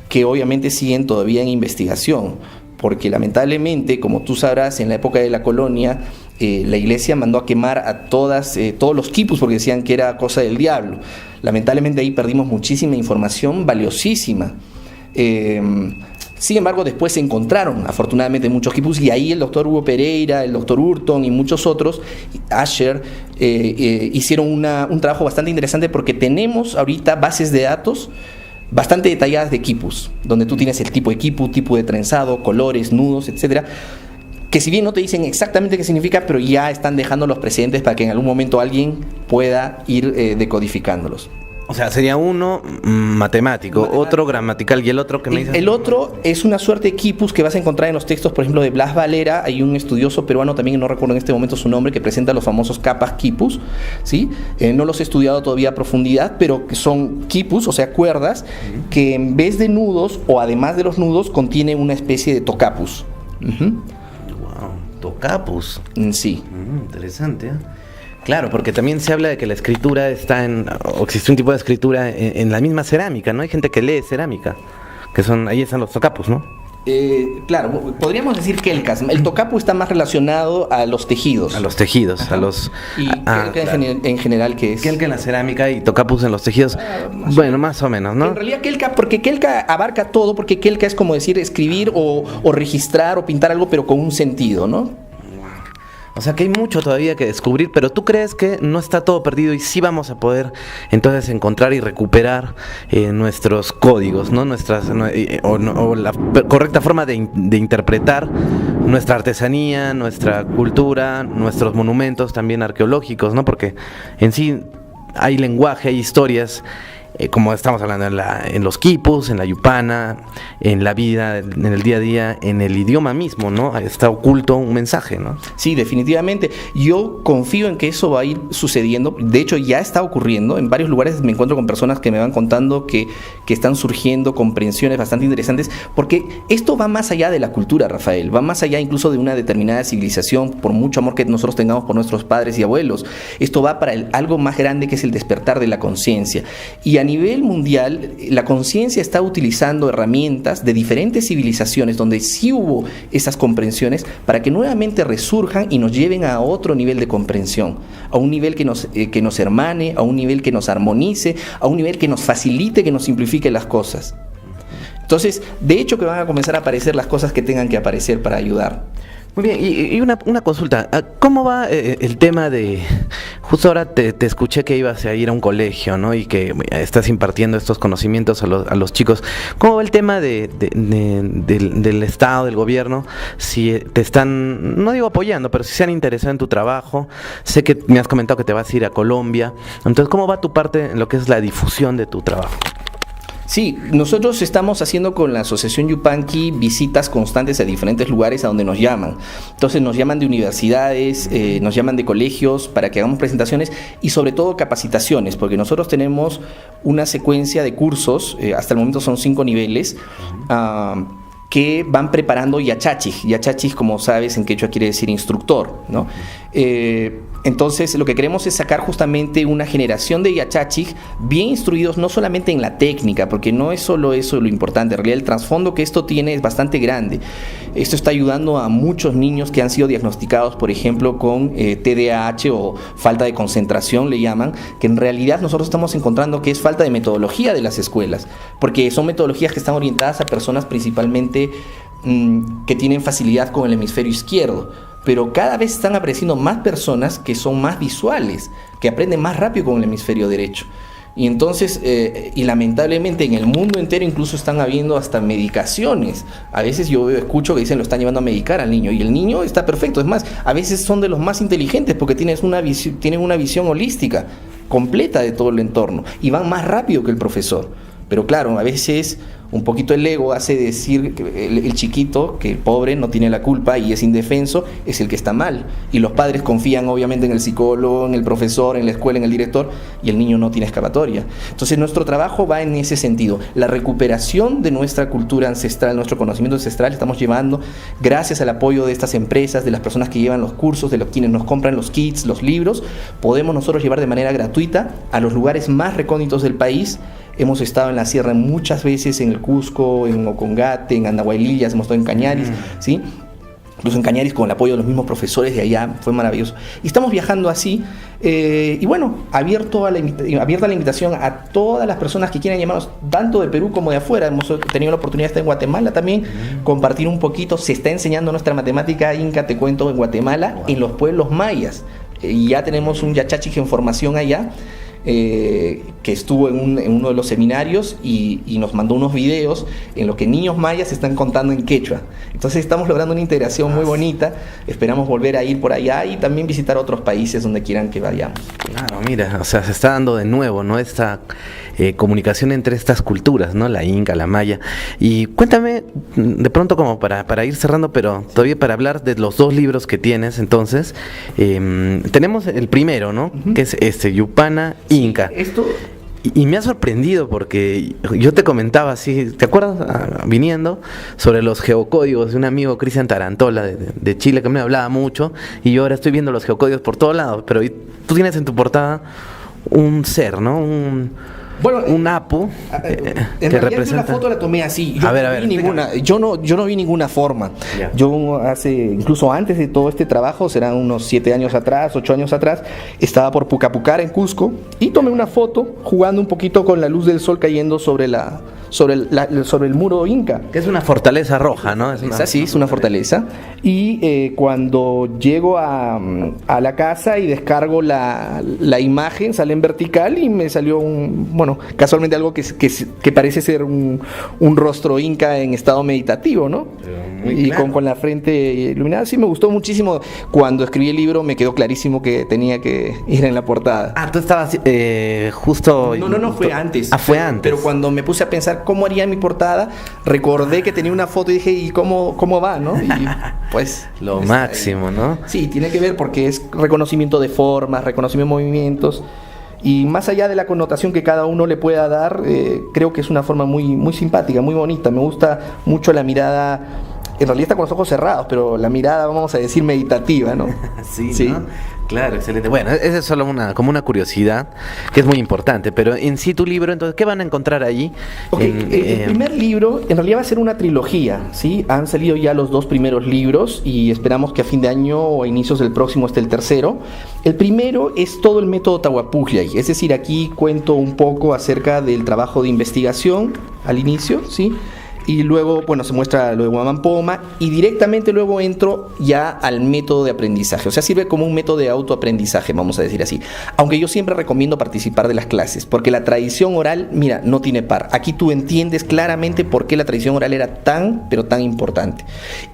Speaker 2: que obviamente siguen todavía en investigación, porque lamentablemente, como tú sabrás, en la época de la colonia, la iglesia mandó a quemar a todos los quipus porque decían que era cosa del diablo. Lamentablemente ahí perdimos muchísima información valiosísima. Sin embargo, después se encontraron afortunadamente muchos quipus, y ahí el doctor Hugo Pereira, el doctor Hurton y muchos otros, Asher, hicieron un trabajo bastante interesante, porque tenemos ahorita bases de datos bastante detalladas de quipus, donde tú tienes el tipo de quipu, tipo de trenzado, colores, nudos, etcétera, que si bien no te dicen exactamente qué significa, pero ya están dejando los precedentes para que en algún momento alguien pueda ir decodificándolos.
Speaker 1: O sea, sería uno matemático, otro gramatical, y el otro que me dices.
Speaker 2: El otro es una suerte de quipus que vas a encontrar en los textos, por ejemplo, de Blas Valera. Hay un estudioso peruano también, no recuerdo en este momento su nombre, que presenta los famosos capas quipus, ¿sí? No los he estudiado todavía a profundidad, pero que son quipus, o sea, cuerdas, que en vez de nudos, o además de los nudos, contiene una especie de tocapus.
Speaker 1: Wow, tocapus.
Speaker 2: Sí.
Speaker 1: Interesante, ¿eh? Claro, porque también se habla de que la escritura o existe un tipo de escritura en la misma cerámica, ¿no? Hay gente que lee cerámica, ahí están los tocapus, ¿no?
Speaker 2: Claro, podríamos decir kelkas. El tocapu está más relacionado a los tejidos.
Speaker 1: A los tejidos,
Speaker 2: ajá.
Speaker 1: Y
Speaker 2: kelka claro. en general, ¿qué es?
Speaker 1: Kelka en la cerámica y tocapus en los tejidos. Más o menos, ¿no?
Speaker 2: En realidad kelka, porque kelka abarca todo, porque kelka es como decir escribir o registrar o pintar algo, pero con un sentido, ¿no?
Speaker 1: O sea que hay mucho todavía que descubrir, pero ¿tú crees que no está todo perdido y sí vamos a poder entonces encontrar y recuperar nuestros códigos, ¿no? O la correcta forma de interpretar nuestra artesanía, nuestra cultura, nuestros monumentos también arqueológicos, ¿no? Porque en sí hay lenguaje, hay historias, como estamos hablando en los quipus, en la yupana, en la vida, en el día a día, en el idioma mismo, ¿no? Está oculto un mensaje, ¿no?
Speaker 2: Sí, definitivamente. Yo confío en que eso va a ir sucediendo. De hecho, ya está ocurriendo. En varios lugares me encuentro con personas que me van contando que están surgiendo comprensiones bastante interesantes, porque esto va más allá de la cultura, Rafael. Va más allá incluso de una determinada civilización, por mucho amor que nosotros tengamos por nuestros padres y abuelos. Esto va para algo más grande, que es el despertar de la conciencia. Y a nivel mundial, la conciencia está utilizando herramientas de diferentes civilizaciones donde sí hubo esas comprensiones para que nuevamente resurjan y nos lleven a otro nivel de comprensión, a un nivel que nos hermane, a un nivel que nos armonice, a un nivel que nos facilite, que nos simplifique las cosas. Entonces, de hecho que van a comenzar a aparecer las cosas que tengan que aparecer para ayudar.
Speaker 1: Muy bien, y una consulta, ¿cómo va el tema de, justo ahora te escuché que ibas a ir a un colegio, ¿no? Y que estás impartiendo estos conocimientos a los chicos, ¿cómo va el tema del Estado, del gobierno? Si te están, no digo apoyando, pero si se han interesado en tu trabajo, sé que me has comentado que te vas a ir a Colombia, entonces, ¿cómo va tu parte en lo que es la difusión de tu trabajo?
Speaker 2: Sí, nosotros estamos haciendo con la Asociación Yupanqui visitas constantes a diferentes lugares a donde nos llaman. Entonces nos llaman de universidades, nos llaman de colegios para que hagamos presentaciones y sobre todo capacitaciones, porque nosotros tenemos una secuencia de cursos, hasta el momento son 5 niveles, que van preparando yachachis. Yachachis, como sabes, en quechua quiere decir instructor, ¿no? Entonces, lo que queremos es sacar justamente una generación de yachachis bien instruidos, no solamente en la técnica, porque no es solo eso lo importante. En realidad, el trasfondo que esto tiene es bastante grande. Esto está ayudando a muchos niños que han sido diagnosticados, por ejemplo, con TDAH o falta de concentración, le llaman, que en realidad nosotros estamos encontrando que es falta de metodología de las escuelas, porque son metodologías que están orientadas a personas principalmente que tienen facilidad con el hemisferio izquierdo. Pero cada vez están apareciendo más personas que son más visuales, que aprenden más rápido con el hemisferio derecho. Y entonces, y lamentablemente en el mundo entero incluso están habiendo hasta medicaciones. A veces yo escucho que dicen lo están llevando a medicar al niño y el niño está perfecto. Es más, a veces son de los más inteligentes porque tienen una visión holística, completa de todo el entorno y van más rápido que el profesor. Pero claro, a veces un poquito el ego hace decir que el chiquito, que el pobre no tiene la culpa y es indefenso, es el que está mal. Y los padres confían obviamente en el psicólogo, en el profesor, en la escuela, en el director, y el niño no tiene escapatoria. Entonces nuestro trabajo va en ese sentido. La recuperación de nuestra cultura ancestral, nuestro conocimiento ancestral, estamos llevando gracias al apoyo de estas empresas, de las personas que llevan los cursos, de los quienes nos compran los kits, los libros. Podemos nosotros llevar de manera gratuita a los lugares más recónditos del país. Hemos estado en la sierra muchas veces, en el Cusco, en Ocongate, en Andahuaylillas, hemos estado en Cañaris, ¿sí? Incluso en Cañaris con el apoyo de los mismos profesores de allá, fue maravilloso. Y estamos viajando así, y bueno, abierta la invitación a todas las personas que quieran llamarnos, tanto de Perú como de afuera. Hemos tenido la oportunidad de estar en Guatemala también, compartir un poquito. Se está enseñando nuestra matemática inca, te cuento, en Guatemala, en los pueblos mayas. Y ya tenemos un yachachis en formación allá, que estuvo en uno de los seminarios y nos mandó unos videos en los que niños mayas están contando en quechua. Entonces estamos logrando una integración muy bonita. Esperamos volver a ir por allá y también visitar otros países donde quieran que vayamos.
Speaker 1: Claro, mira, o sea, se está dando de nuevo, ¿no? Esta comunicación entre estas culturas, ¿no? La inca, la maya. Y cuéntame, de pronto como para ir cerrando, pero todavía para hablar de los dos libros que tienes, entonces, tenemos el primero, ¿no? Uh-huh. Que es Yupana Inca.
Speaker 2: Esto...
Speaker 1: Y me ha sorprendido porque yo te comentaba así, ¿te acuerdas? Viniendo sobre los geocódigos de un amigo, Cristian Tarantola, de Chile, que me hablaba mucho, y yo ahora estoy viendo los geocódigos por todos lados, pero tú tienes en tu portada un ser, ¿no? Un apu
Speaker 2: en realidad representa... Yo la foto la tomé así. Yo no vi ninguna forma. Yeah. Yo incluso antes de todo este trabajo, serán unos 7 años atrás, 8 años atrás, estaba por Pucapucar en Cusco y tomé una foto jugando un poquito con la luz del sol cayendo sobre el muro inca.
Speaker 1: Que es una fortaleza roja, ¿no?
Speaker 2: Es una fortaleza. Y cuando llego a la casa y descargo la imagen, sale en vertical y me salió casualmente algo que parece ser un rostro inca en estado meditativo, ¿no? Y claro. con la frente iluminada. Sí, me gustó muchísimo. Cuando escribí el libro me quedó clarísimo que tenía que ir en la portada.
Speaker 1: Ah, tú estabas justo...
Speaker 2: No, fue antes.
Speaker 1: Fue antes.
Speaker 2: Pero cuando me puse a pensar cómo haría mi portada, recordé que tenía una foto y dije, ¿y cómo va, no? Y pues...
Speaker 1: Lo máximo, ¿no?
Speaker 2: Sí, tiene que ver porque es reconocimiento de formas, reconocimiento de movimientos. Y más allá de la connotación que cada uno le pueda dar, creo que es una forma muy, muy simpática, muy bonita. Me gusta mucho la mirada, en realidad está con los ojos cerrados, pero la mirada, vamos a decir, meditativa, ¿no?
Speaker 1: Sí, ¿no? Claro, excelente. Bueno, esa es solo como una curiosidad que es muy importante, pero en sí tu libro, entonces, ¿qué van a encontrar allí?
Speaker 2: El primer libro, en realidad va a ser una trilogía, ¿sí? Han salido ya los 2 primeros libros y esperamos que a fin de año o a inicios del próximo esté el tercero. El primero es todo el método Tahuapujllay, es decir, aquí cuento un poco acerca del trabajo de investigación al inicio, ¿sí? Y luego, se muestra lo de Huamampoma y directamente luego entro ya al método de aprendizaje. O sea, sirve como un método de autoaprendizaje, vamos a decir así. Aunque yo siempre recomiendo participar de las clases, porque la tradición oral, mira, no tiene par. Aquí tú entiendes claramente por qué la tradición oral era pero tan importante.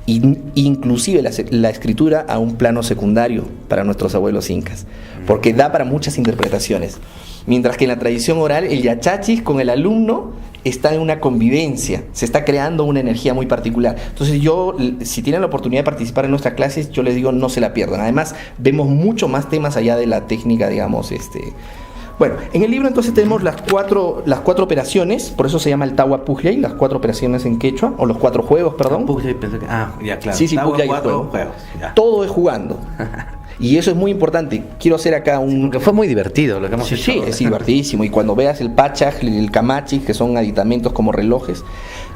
Speaker 2: Inclusive la escritura a un plano secundario para nuestros abuelos incas, porque da para muchas interpretaciones. Mientras que en la tradición oral, el yachachis con el alumno está en una convivencia, se está creando una energía muy particular. Entonces si tienen la oportunidad de participar en nuestras clases, yo les digo, no se la pierdan. Además, vemos mucho más temas allá de la técnica, digamos, Bueno, en el libro entonces tenemos las cuatro operaciones, por eso se llama el Tahuapujllay, las 4 operaciones en quechua, o los 4 juegos, perdón.
Speaker 1: Ya, claro.
Speaker 2: Sí, Pujllay es juego. Todo es jugando. Y eso es muy importante. Quiero hacer acá
Speaker 1: Porque fue muy divertido lo que hemos hecho.
Speaker 2: Sí, es divertidísimo. Y cuando veas el pachaj, el camachi, que son aditamentos como relojes,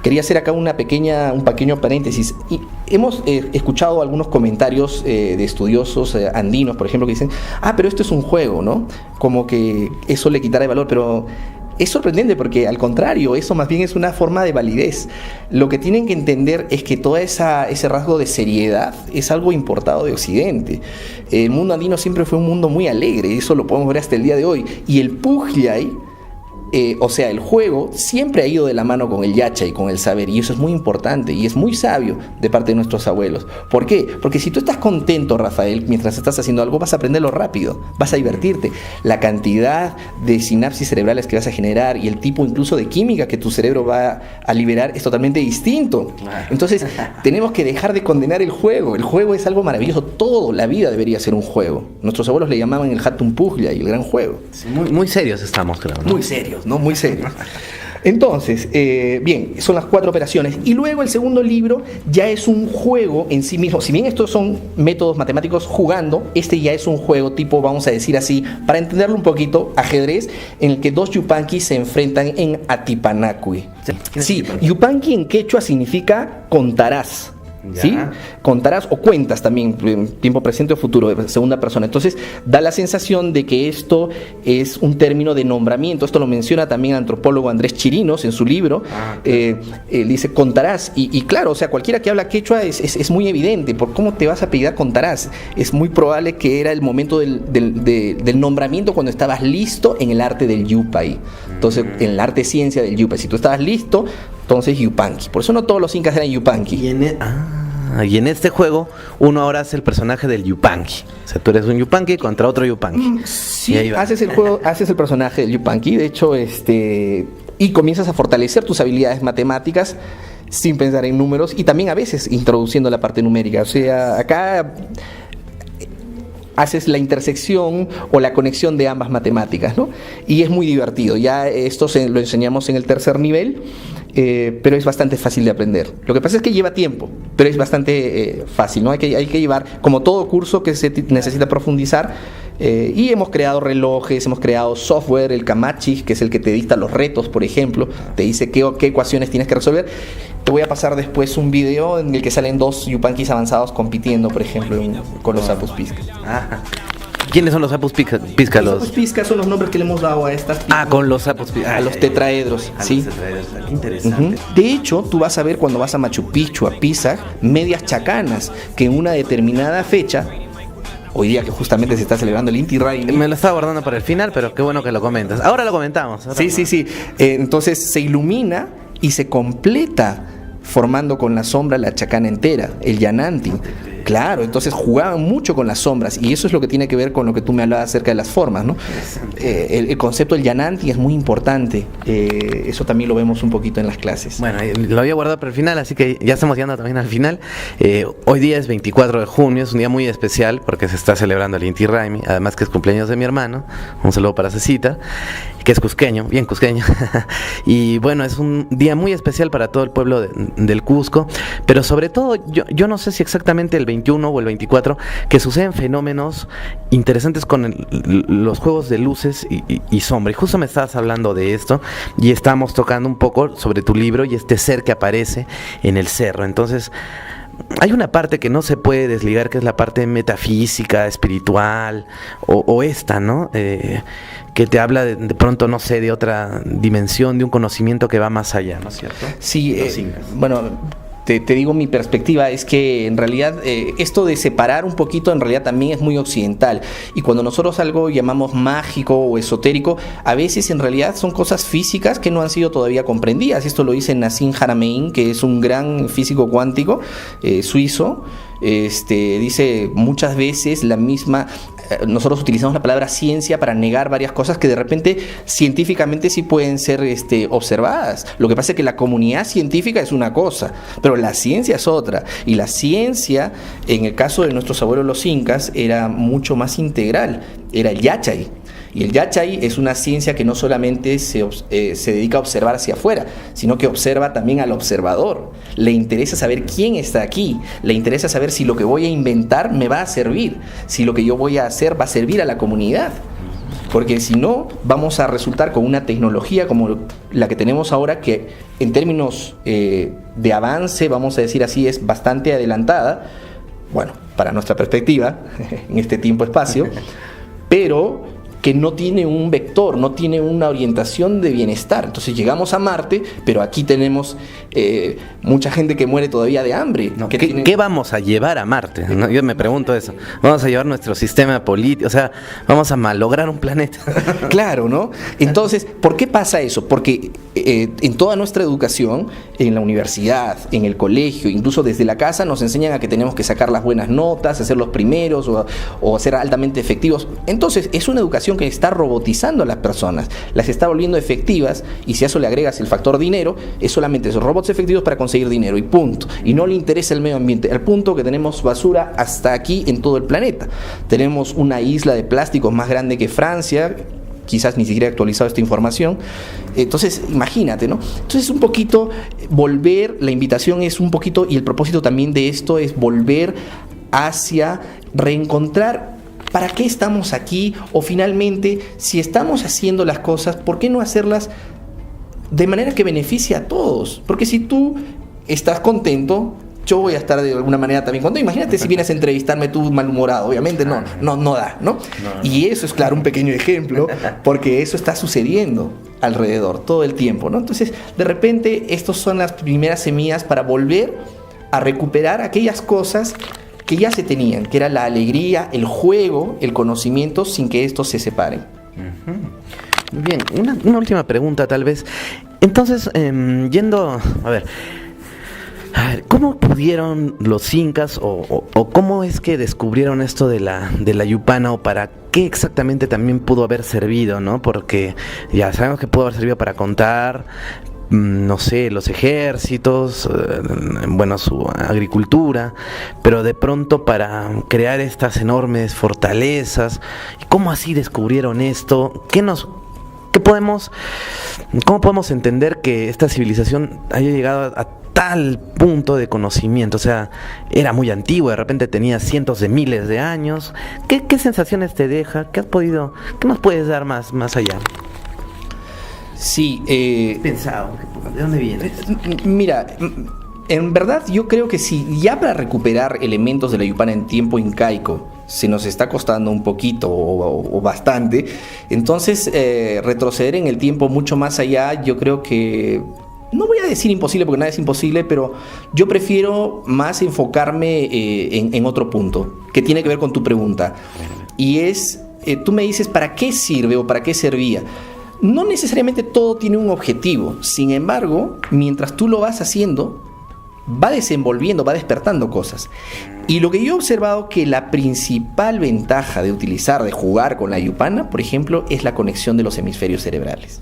Speaker 2: quería hacer acá un pequeño paréntesis. Y hemos escuchado algunos comentarios de estudiosos andinos, por ejemplo, que dicen, pero esto es un juego, ¿no? Como que eso le quitará el valor, pero... Es sorprendente porque al contrario, eso más bien es una forma de validez. Lo que tienen que entender es que todo ese rasgo de seriedad es algo importado de Occidente. El mundo andino siempre fue un mundo muy alegre, eso lo podemos ver hasta el día de hoy. Y el Pujllay o sea, el juego siempre ha ido de la mano con el yachay, con el saber, y eso es muy importante y es muy sabio de parte de nuestros abuelos. ¿Por qué? Porque si tú estás contento, Rafael, mientras estás haciendo algo, vas a aprenderlo rápido, vas a divertirte. La cantidad de sinapsis cerebrales que vas a generar y el tipo incluso de química que tu cerebro va a liberar es totalmente distinto. Entonces, tenemos que dejar de condenar el juego. El juego es algo maravilloso. Toda la vida debería ser un juego. Nuestros abuelos le llamaban el Hatun Puglia y el gran juego.
Speaker 1: Sí, muy serios estamos, creo, ¿no?
Speaker 2: Muy serios, ¿no? Muy serios. Entonces, bien, son las 4 operaciones. Y luego el segundo libro ya es un juego en sí mismo. Si bien estos son métodos matemáticos jugando, este ya es un juego tipo, vamos a decir así, para entenderlo un poquito, ajedrez, en el que 2 yupanquis se enfrentan en Atipanacui. Sí, yupanqui en quechua significa contarás. ¿Sí? Contarás o cuentas también, en tiempo presente o futuro, de segunda persona. Entonces da la sensación de que esto es un término de nombramiento. Esto lo menciona también el antropólogo Andrés Chirinos en su libro. Dice contarás. Y claro, o sea, cualquiera que habla quechua es muy evidente. ¿Por cómo te vas a pedir contarás? Es muy probable que era el momento del nombramiento cuando estabas listo en el arte del yupay. Entonces, en el arte ciencia del yupay. Si tú estabas listo, entonces yupanqui. Por eso no todos los incas eran yupanqui.
Speaker 1: Y en este juego uno ahora hace el personaje del yupanqui. O sea, tú eres un yupanqui contra otro yupanqui.
Speaker 2: Sí, haces el personaje del yupanqui. De hecho, y comienzas a fortalecer tus habilidades matemáticas sin pensar en números y también a veces introduciendo la parte numérica. O sea, acá haces la intersección o la conexión de ambas matemáticas, ¿no? Y es muy divertido. Ya esto lo enseñamos en el tercer nivel, pero es bastante fácil de aprender. Lo que pasa es que lleva tiempo, pero es bastante fácil, ¿no? Hay que llevar, como todo curso que se necesita profundizar, y hemos creado relojes, hemos creado software, el Kamachi, que es el que te dicta los retos, por ejemplo, te dice qué ecuaciones tienes que resolver. Te voy a pasar después un video en el que salen 2 yupanquis avanzados compitiendo, por ejemplo, con los sapos piscas.
Speaker 1: ¿Quiénes son los sapos pisca?
Speaker 2: Los sapos pisca son los nombres que le hemos dado a estas piscas.
Speaker 1: Con los sapos pisca.
Speaker 2: A los tetraedros, ¿sí?
Speaker 1: Los tetraedros. Qué interesante.
Speaker 2: De hecho, tú vas a ver cuando vas a Machu Picchu, a Pisac, medias chacanas, que en una determinada fecha, hoy día que justamente se está celebrando el Inti Raymi.
Speaker 1: Me lo estaba guardando para el final, pero qué bueno que lo comentas. Ahora lo comentamos.
Speaker 2: Sí. Entonces se ilumina y se completa formando con la sombra la chacana entera, el yananti. Claro, entonces jugaban mucho con las sombras y eso es lo que tiene que ver con lo que tú me hablabas acerca de las formas, ¿no? El concepto del yananti es muy importante, eso también lo vemos un poquito en las clases.
Speaker 1: Bueno, lo había guardado para el final, así que ya estamos llegando también al final. Hoy día es 24 de junio, es un día muy especial porque se está celebrando el Inti Raymi, además que es cumpleaños de mi hermano, un saludo para Cecita, que es cusqueño, bien cusqueño. Y bueno, es un día muy especial para todo el pueblo del Cusco, pero sobre todo, yo no sé si exactamente el 21 o el 24, que suceden fenómenos interesantes con los juegos de luces y sombra. Y justo me estabas hablando de esto y estábamos tocando un poco sobre tu libro y este ser que aparece en el cerro. Entonces, hay una parte que no se puede desligar, que es la parte metafísica, espiritual, o esta, ¿no? Que te habla de pronto, no sé, de otra dimensión, de un conocimiento que va más allá, ¿no es cierto?
Speaker 2: Sí, bueno, te digo, mi perspectiva es que en realidad esto de separar un poquito en realidad también es muy occidental, y cuando nosotros algo llamamos mágico o esotérico, a veces en realidad son cosas físicas que no han sido todavía comprendidas. Esto lo dice Nassim Haramein, que es un gran físico cuántico suizo. Dice muchas veces la misma. Nosotros utilizamos la palabra ciencia para negar varias cosas que de repente científicamente sí pueden ser observadas. Lo que pasa es que la comunidad científica es una cosa, pero la ciencia es otra. Y la ciencia, en el caso de nuestros abuelos los incas, era mucho más integral. Era el yachay. Y el yachay es una ciencia que no solamente se dedica a observar hacia afuera, sino que observa también al observador. Le interesa saber quién está aquí, le interesa saber si lo que voy a inventar me va a servir, si lo que yo voy a hacer va a servir a la comunidad. Porque si no, vamos a resultar con una tecnología como la que tenemos ahora, que en términos de avance, vamos a decir así, es bastante adelantada, bueno, para nuestra perspectiva, en este tiempo-espacio, pero que no tiene un vector, no tiene una orientación de bienestar. Entonces llegamos a Marte, pero aquí tenemos mucha gente que muere todavía de hambre.
Speaker 1: No, ¿Qué vamos a llevar a Marte? ¿No? Yo me pregunto eso. Vamos a llevar nuestro sistema político, o sea, vamos a malograr un planeta.
Speaker 2: Claro, ¿no? Entonces, ¿por qué pasa eso? Porque en toda nuestra educación, en la universidad, en el colegio, incluso desde la casa, nos enseñan a que tenemos que sacar las buenas notas, ser los primeros o ser altamente efectivos. Entonces, es una educación que está robotizando a las personas, las está volviendo efectivas, y si a eso le agregas el factor dinero, es solamente esos robots efectivos para conseguir dinero y punto. Y no le interesa el medio ambiente, al punto que tenemos basura hasta aquí en todo el planeta. Tenemos una isla de plásticos más grande que Francia, quizás ni siquiera he actualizado esta información. Entonces, imagínate, ¿no? Entonces, un poquito volver, la invitación es un poquito, y el propósito también de esto es volver hacia reencontrar para qué estamos aquí, o finalmente, si estamos haciendo las cosas, ¿por qué no hacerlas de manera que beneficie a todos? Porque si tú estás contento, yo voy a estar de alguna manera también contento. Imagínate si vienes a entrevistarme tú malhumorado, obviamente no da, ¿no? Y eso es, claro, un pequeño ejemplo, porque eso está sucediendo alrededor todo el tiempo, ¿no? Entonces, de repente, estas son las primeras semillas para volver a recuperar aquellas cosas que ya se tenían, que era la alegría, el juego, el conocimiento, sin que estos se separen.
Speaker 1: Muy bien, una última pregunta tal vez. Entonces, yendo, a ver, ¿cómo pudieron los incas o cómo es que descubrieron esto de la yupana, o para qué exactamente también pudo haber servido, ¿no? Porque ya sabemos que pudo haber servido para contar, no sé, los ejércitos, bueno, su agricultura, pero de pronto para crear estas enormes fortalezas. ¿Cómo así descubrieron esto? ¿Cómo podemos entender que esta civilización haya llegado a tal punto de conocimiento? O sea, era muy antigua, de repente tenía cientos de miles de años. ¿Qué sensaciones te deja? ¿Qué nos puedes dar más allá?
Speaker 2: Sí,
Speaker 1: pensado, ¿de dónde viene?
Speaker 2: Mira, en verdad yo creo que si ya para recuperar elementos de la yupana en tiempo incaico se nos está costando un poquito o bastante, entonces retroceder en el tiempo mucho más allá, yo creo que, no voy a decir imposible porque nada es imposible, pero yo prefiero más enfocarme en otro punto, que tiene que ver con tu pregunta. Y es, tú me dices, ¿para qué sirve o para qué servía? No necesariamente todo tiene un objetivo. Sin embargo, mientras tú lo vas haciendo, va desenvolviendo, va despertando cosas. Y lo que yo he observado, que la principal ventaja de jugar con la yupana, por ejemplo, es la conexión de los hemisferios cerebrales.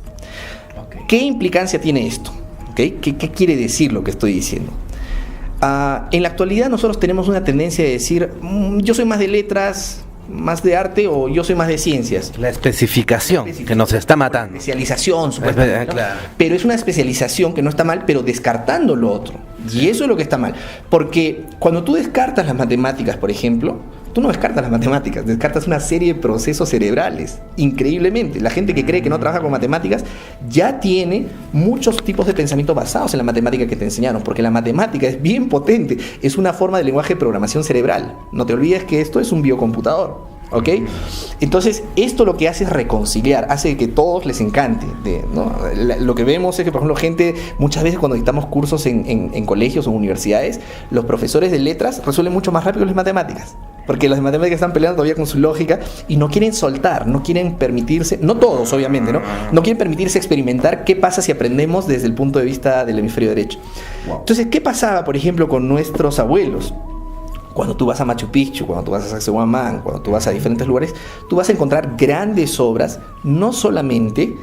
Speaker 2: Okay. ¿Qué implicancia tiene esto? ¿Okay? ¿Qué quiere decir lo que estoy diciendo? En la actualidad nosotros tenemos una tendencia de decir, yo soy más de letras, más de arte, o yo soy más de ciencias.
Speaker 1: La especificación que nos está matando.
Speaker 2: Especialización, supuestamente, ¿no? Claro. Pero es una especialización que no está mal, pero descartando lo otro. Y eso es lo que está mal. Porque cuando tú descartas las matemáticas, por ejemplo, tú no descartas las matemáticas, descartas una serie de procesos cerebrales. Increíblemente. La gente que cree que no trabaja con matemáticas ya tiene muchos tipos de pensamiento basados en la matemática que te enseñaron, porque la matemática es bien potente, es una forma de lenguaje de programación cerebral. No te olvides que esto es un biocomputador, ¿ok? Entonces, esto lo que hace es reconciliar, hace que todos les encante, ¿no? Lo que vemos es que, por ejemplo, gente, muchas veces cuando dictamos cursos en colegios o universidades, los profesores de letras resuelven mucho más rápido que las matemáticas. Porque las matemáticas están peleando todavía con su lógica y no quieren soltar, no quieren permitirse, no todos obviamente, ¿no? No quieren permitirse experimentar qué pasa si aprendemos desde el punto de vista del hemisferio derecho. Wow. Entonces, ¿qué pasaba, por ejemplo, con nuestros abuelos? Cuando tú vas a Machu Picchu, cuando tú vas a Sacsayhuamán, cuando tú vas a diferentes lugares, tú vas a encontrar grandes obras, no solamente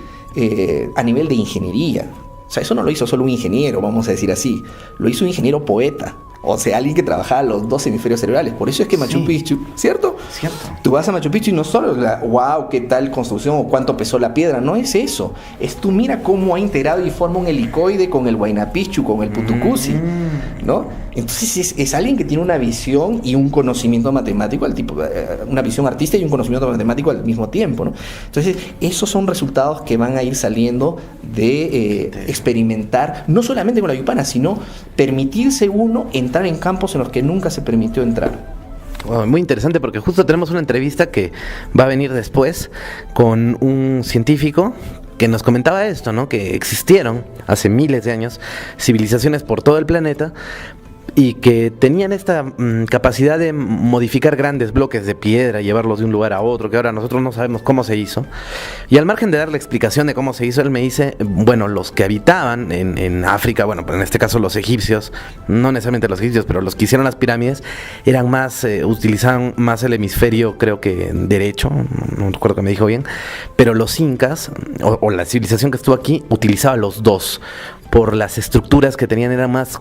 Speaker 2: a nivel de ingeniería. O sea, eso no lo hizo solo un ingeniero, vamos a decir así. Lo hizo un ingeniero poeta. O sea, alguien que trabajaba los dos hemisferios cerebrales. Por eso es que Machu Picchu, ¿cierto? Cierto. Tú vas a Machu Picchu y no solo wow, qué tal construcción o cuánto pesó la piedra. No es eso. Es tú mira cómo ha integrado y forma un helicoide con el Huayna Picchu, con el Putucusi, ¿no? Entonces es alguien que tiene una visión y un conocimiento matemático al tipo, una visión artística y un conocimiento matemático al mismo tiempo, ¿no? Entonces, esos son resultados que van a ir saliendo de experimentar, no solamente con la yupana, sino permitirse uno entrar en campos en los que nunca se permitió entrar.
Speaker 1: Wow, muy interesante porque justo tenemos una entrevista que va a venir después con un científico que nos comentaba esto, ¿no? Que existieron hace miles de años civilizaciones por todo el planeta y que tenían esta capacidad de modificar grandes bloques de piedra, llevarlos de un lugar a otro, que ahora nosotros no sabemos cómo se hizo. Y al margen de dar la explicación de cómo se hizo, él me dice, bueno, los que habitaban en África, bueno, en este caso los egipcios, no necesariamente los egipcios, pero los que hicieron las pirámides, eran más, utilizaban más el hemisferio, creo que derecho, no recuerdo que me dijo bien, pero los incas, o la civilización que estuvo aquí, utilizaba los dos, por las estructuras que tenían, eran más...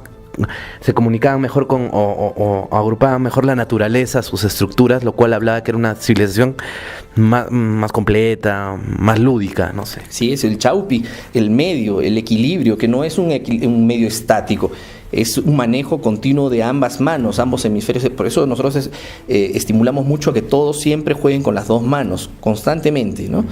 Speaker 1: se comunicaban mejor con o agrupaban mejor la naturaleza, sus estructuras, lo cual hablaba que era una civilización más completa, más lúdica, no sé.
Speaker 2: Sí, es el chaupi, el medio, el equilibrio, que no es un medio estático, es un manejo continuo de ambas manos, ambos hemisferios. Por eso nosotros estimulamos mucho a que todos siempre jueguen con las dos manos, constantemente, ¿no?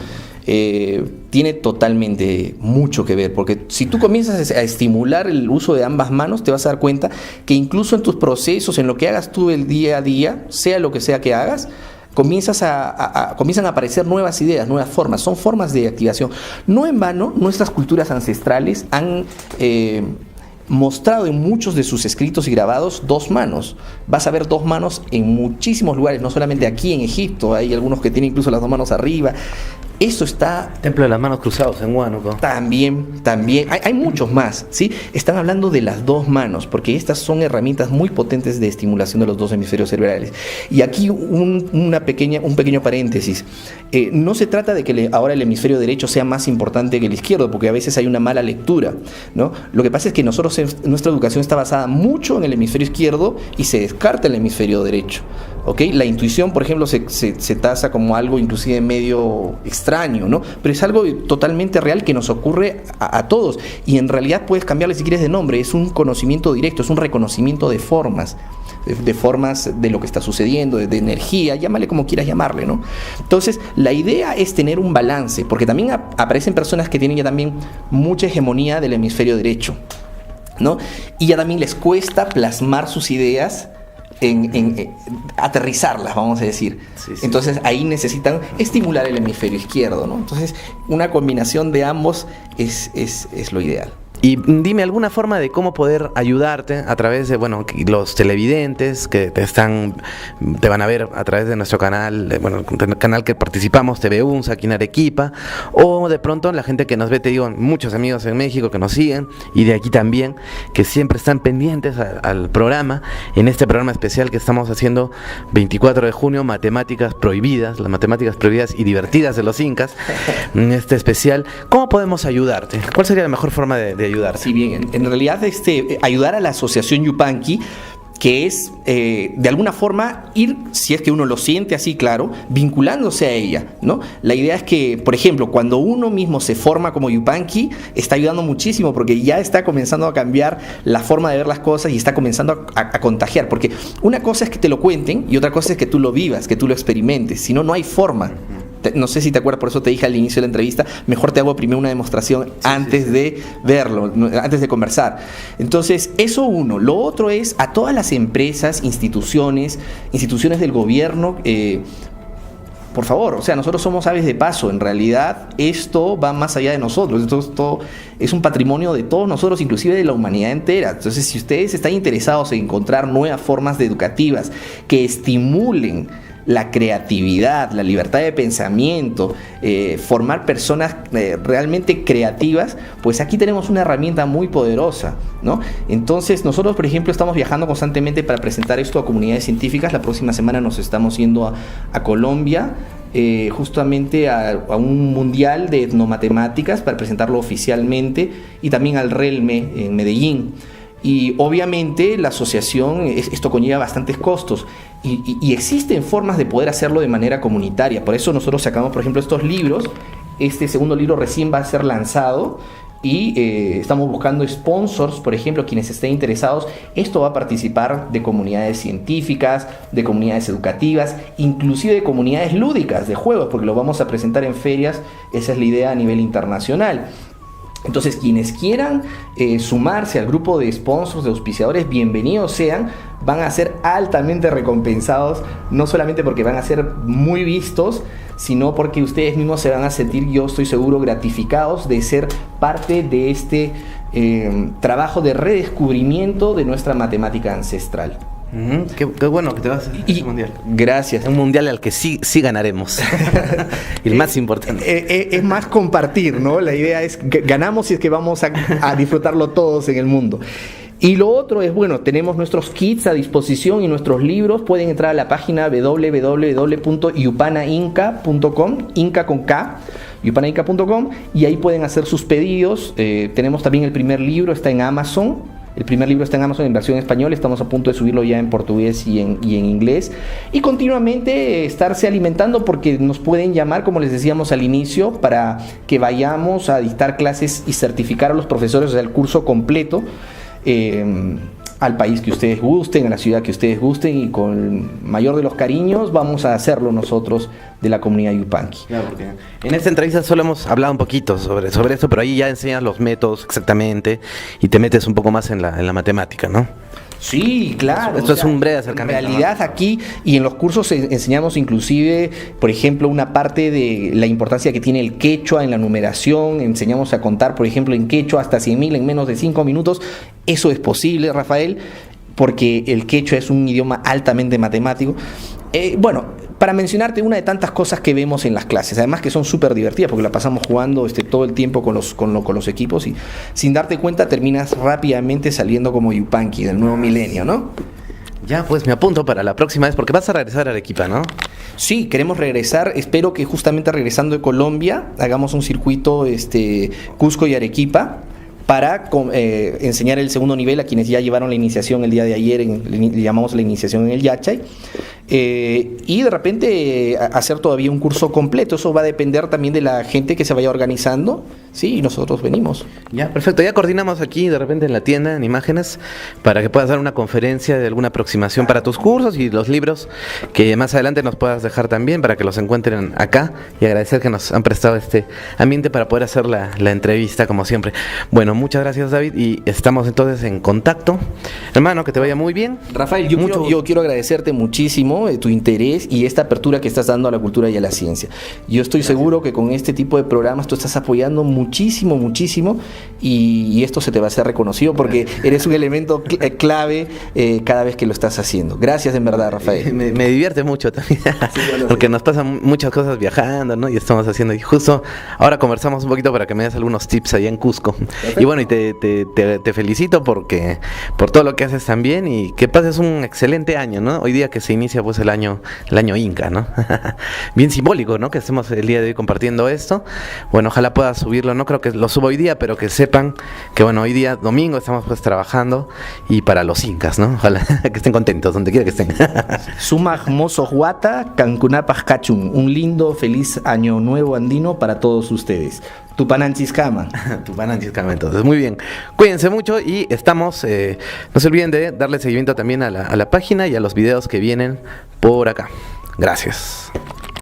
Speaker 2: Tiene totalmente mucho que ver, porque si tú comienzas a estimular el uso de ambas manos, te vas a dar cuenta que incluso en tus procesos, en lo que hagas tú el día a día, sea lo que sea que hagas, comienzan a aparecer nuevas ideas, nuevas formas, son formas de activación. No en vano, nuestras culturas ancestrales han mostrado en muchos de sus escritos y grabados dos manos. Vas a ver dos manos en muchísimos lugares, no solamente aquí en Egipto, hay algunos que tienen incluso las dos manos arriba. Eso está...
Speaker 1: Templo de las manos cruzados en Huánuco.
Speaker 2: También. Hay muchos más, ¿sí? Están hablando de las dos manos, porque estas son herramientas muy potentes de estimulación de los dos hemisferios cerebrales. Y aquí un pequeño paréntesis. No se trata de que ahora el hemisferio derecho sea más importante que el izquierdo, porque a veces hay una mala lectura, ¿no? Lo que pasa es que nuestra educación está basada mucho en el hemisferio izquierdo y se descarta el hemisferio derecho. ¿Okay? La intuición, por ejemplo, se tasa como algo inclusive medio extraño, ¿no? Pero es algo totalmente real que nos ocurre a todos, y en realidad puedes cambiarle si quieres de nombre. Es un conocimiento directo, es un reconocimiento de formas de lo que está sucediendo, de energía, llámale como quieras llamarle, ¿no? Entonces, la idea es tener un balance, porque también aparecen personas que tienen ya también mucha hegemonía del hemisferio derecho, ¿no? Y ya también les cuesta plasmar sus ideas, en aterrizarlas, vamos a decir. Sí. Entonces ahí necesitan estimular el hemisferio izquierdo, ¿no? Entonces una combinación de ambos es lo ideal.
Speaker 1: Y dime alguna forma de cómo poder ayudarte a través de, bueno, los televidentes que te van a ver a través de nuestro canal, el canal que participamos, TV UNSA, aquí en Arequipa, o de pronto la gente que nos ve, te digo, muchos amigos en México que nos siguen, y de aquí también, que siempre están pendientes al programa, en este programa especial que estamos haciendo 24 de junio, Matemáticas Prohibidas, las matemáticas prohibidas y divertidas de los incas, en este especial. ¿Cómo podemos ayudarte? ¿Cuál sería la mejor forma de ayudar?
Speaker 2: Sí, bien, en realidad ayudar a la asociación Yupanqui, que es de alguna forma ir, si es que uno lo siente así, claro, vinculándose a ella, ¿no? La idea es que, por ejemplo, cuando uno mismo se forma como Yupanqui, está ayudando muchísimo, porque ya está comenzando a cambiar la forma de ver las cosas y está comenzando a contagiar, porque una cosa es que te lo cuenten y otra cosa es que tú lo vivas, que tú lo experimentes, si no, no hay forma. No sé si te acuerdas, por eso te dije al inicio de la entrevista, mejor te hago primero una demostración antes de verlo, antes de conversar. Entonces, eso uno. Lo otro es a todas las empresas, instituciones del gobierno, por favor, o sea, nosotros somos aves de paso. En realidad, esto va más allá de nosotros. Esto es un patrimonio de todos nosotros, inclusive de la humanidad entera. Entonces, si ustedes están interesados en encontrar nuevas formas educativas que estimulen la creatividad, la libertad de pensamiento, formar personas realmente creativas, pues aquí tenemos una herramienta muy poderosa, ¿no? Entonces nosotros, por ejemplo, estamos viajando constantemente para presentar esto a comunidades científicas. La próxima semana nos estamos yendo a Colombia, justamente a un mundial de etnomatemáticas para presentarlo oficialmente, y también al RELME en Medellín. Y obviamente la asociación, esto conlleva bastantes costos, y existen formas de poder hacerlo de manera comunitaria. Por eso nosotros sacamos, por ejemplo, estos libros. Este segundo libro recién va a ser lanzado, y estamos buscando sponsors, por ejemplo, quienes estén interesados. Esto va a participar de comunidades científicas, de comunidades educativas, inclusive de comunidades lúdicas, de juegos, porque lo vamos a presentar en ferias. Esa es la idea a nivel internacional. Entonces, quienes quieran sumarse al grupo de sponsors, de auspiciadores, bienvenidos sean,
Speaker 3: van a ser altamente recompensados, no solamente porque van a ser muy vistos, sino porque ustedes mismos se van a sentir, yo estoy seguro, gratificados de ser parte de este trabajo de redescubrimiento de nuestra matemática ancestral.
Speaker 1: Qué bueno que te vas a ese mundial.
Speaker 3: Gracias.
Speaker 1: Un mundial al que sí ganaremos. Y el más importante.
Speaker 3: Es más compartir, ¿no? La idea es que ganamos y es que vamos a disfrutarlo todos en el mundo. Y lo otro es, bueno, tenemos nuestros kits a disposición y nuestros libros. Pueden entrar a la página www.yupanainca.com, Inca con K, yupanainca.com, y ahí pueden hacer sus pedidos. Tenemos también el primer libro, está en Amazon. El primer libro está en Amazon en versión española, estamos a punto de subirlo ya en portugués y en inglés. Y continuamente estarse alimentando, porque nos pueden llamar, como les decíamos al inicio, para que vayamos a dictar clases y certificar a los profesores del curso completo al país que ustedes gusten, a la ciudad que ustedes gusten, y con el mayor de los cariños vamos a hacerlo nosotros de la comunidad Yupanqui.
Speaker 1: Claro, porque en esta entrevista solo hemos hablado un poquito sobre esto, pero ahí ya enseñas los métodos exactamente y te metes un poco más en la matemática, ¿no?
Speaker 3: Sí, claro.
Speaker 1: Esto es un breve acercamiento.
Speaker 3: En realidad, ¿no? Aquí y en los cursos enseñamos inclusive, por ejemplo, una parte de la importancia que tiene el quechua en la numeración. Enseñamos a contar, por ejemplo, en quechua hasta 100.000 en menos de 5 minutos. Eso es posible, Rafael, porque el quechua es un idioma altamente matemático. Bueno, para mencionarte una de tantas cosas que vemos en las clases, además que son súper divertidas porque la pasamos jugando todo el tiempo con los equipos, y sin darte cuenta terminas rápidamente saliendo como Yupanqui del nuevo milenio, ¿no?
Speaker 1: Ya, pues me apunto para la próxima vez, porque vas a regresar a Arequipa, ¿no?
Speaker 3: Sí, queremos regresar. Espero que justamente regresando de Colombia hagamos un circuito Cusco y Arequipa, para enseñar el segundo nivel a quienes ya llevaron la iniciación el día de ayer, le llamamos la iniciación en el Yachay, y de repente hacer todavía un curso completo. Eso va a depender también de la gente que se vaya organizando, sí, y nosotros venimos.
Speaker 1: Ya, perfecto, ya coordinamos aquí de repente en la tienda, en imágenes, para que puedas dar una conferencia de alguna aproximación para tus cursos y los libros que más adelante nos puedas dejar también para que los encuentren acá, y agradecer que nos han prestado este ambiente para poder hacer la entrevista como siempre. Bueno, muchas gracias, David, y estamos entonces en contacto. Hermano, que te vaya muy bien.
Speaker 3: Rafael, yo quiero agradecerte muchísimo tu interés y esta apertura que estás dando a la cultura y a la ciencia. Yo estoy seguro que con este tipo de programas tú estás apoyando muchísimo, y esto se te va a hacer reconocido porque eres un elemento clave cada vez que lo estás haciendo. Gracias, en verdad, Rafael.
Speaker 1: Me divierte mucho también, porque nos pasan muchas cosas viajando, ¿no? Y estamos haciendo, y justo ahora conversamos un poquito para que me des algunos tips allá en Cusco. Perfecto. Y bueno, y te felicito por todo lo que haces también, y que pases un excelente año, ¿no? Hoy día que se inicia pues el año Inca, ¿no? Bien simbólico, ¿no? Que estemos el día de hoy compartiendo esto. Bueno, ojalá puedas subirlo, no creo que lo suba hoy día, pero que sepan que bueno, hoy día domingo estamos pues trabajando, y para los incas, ¿no? Ojalá que estén contentos donde quiera que estén.
Speaker 3: Sumaj mozo huata, Cancunapas Cachun. Un lindo, feliz año nuevo andino para todos ustedes. Tupananchis-Kama.
Speaker 1: Tupananchis-Kama, entonces, muy bien. Cuídense mucho, y estamos, no se olviden de darle seguimiento también a la página y a los videos que vienen por acá. Gracias.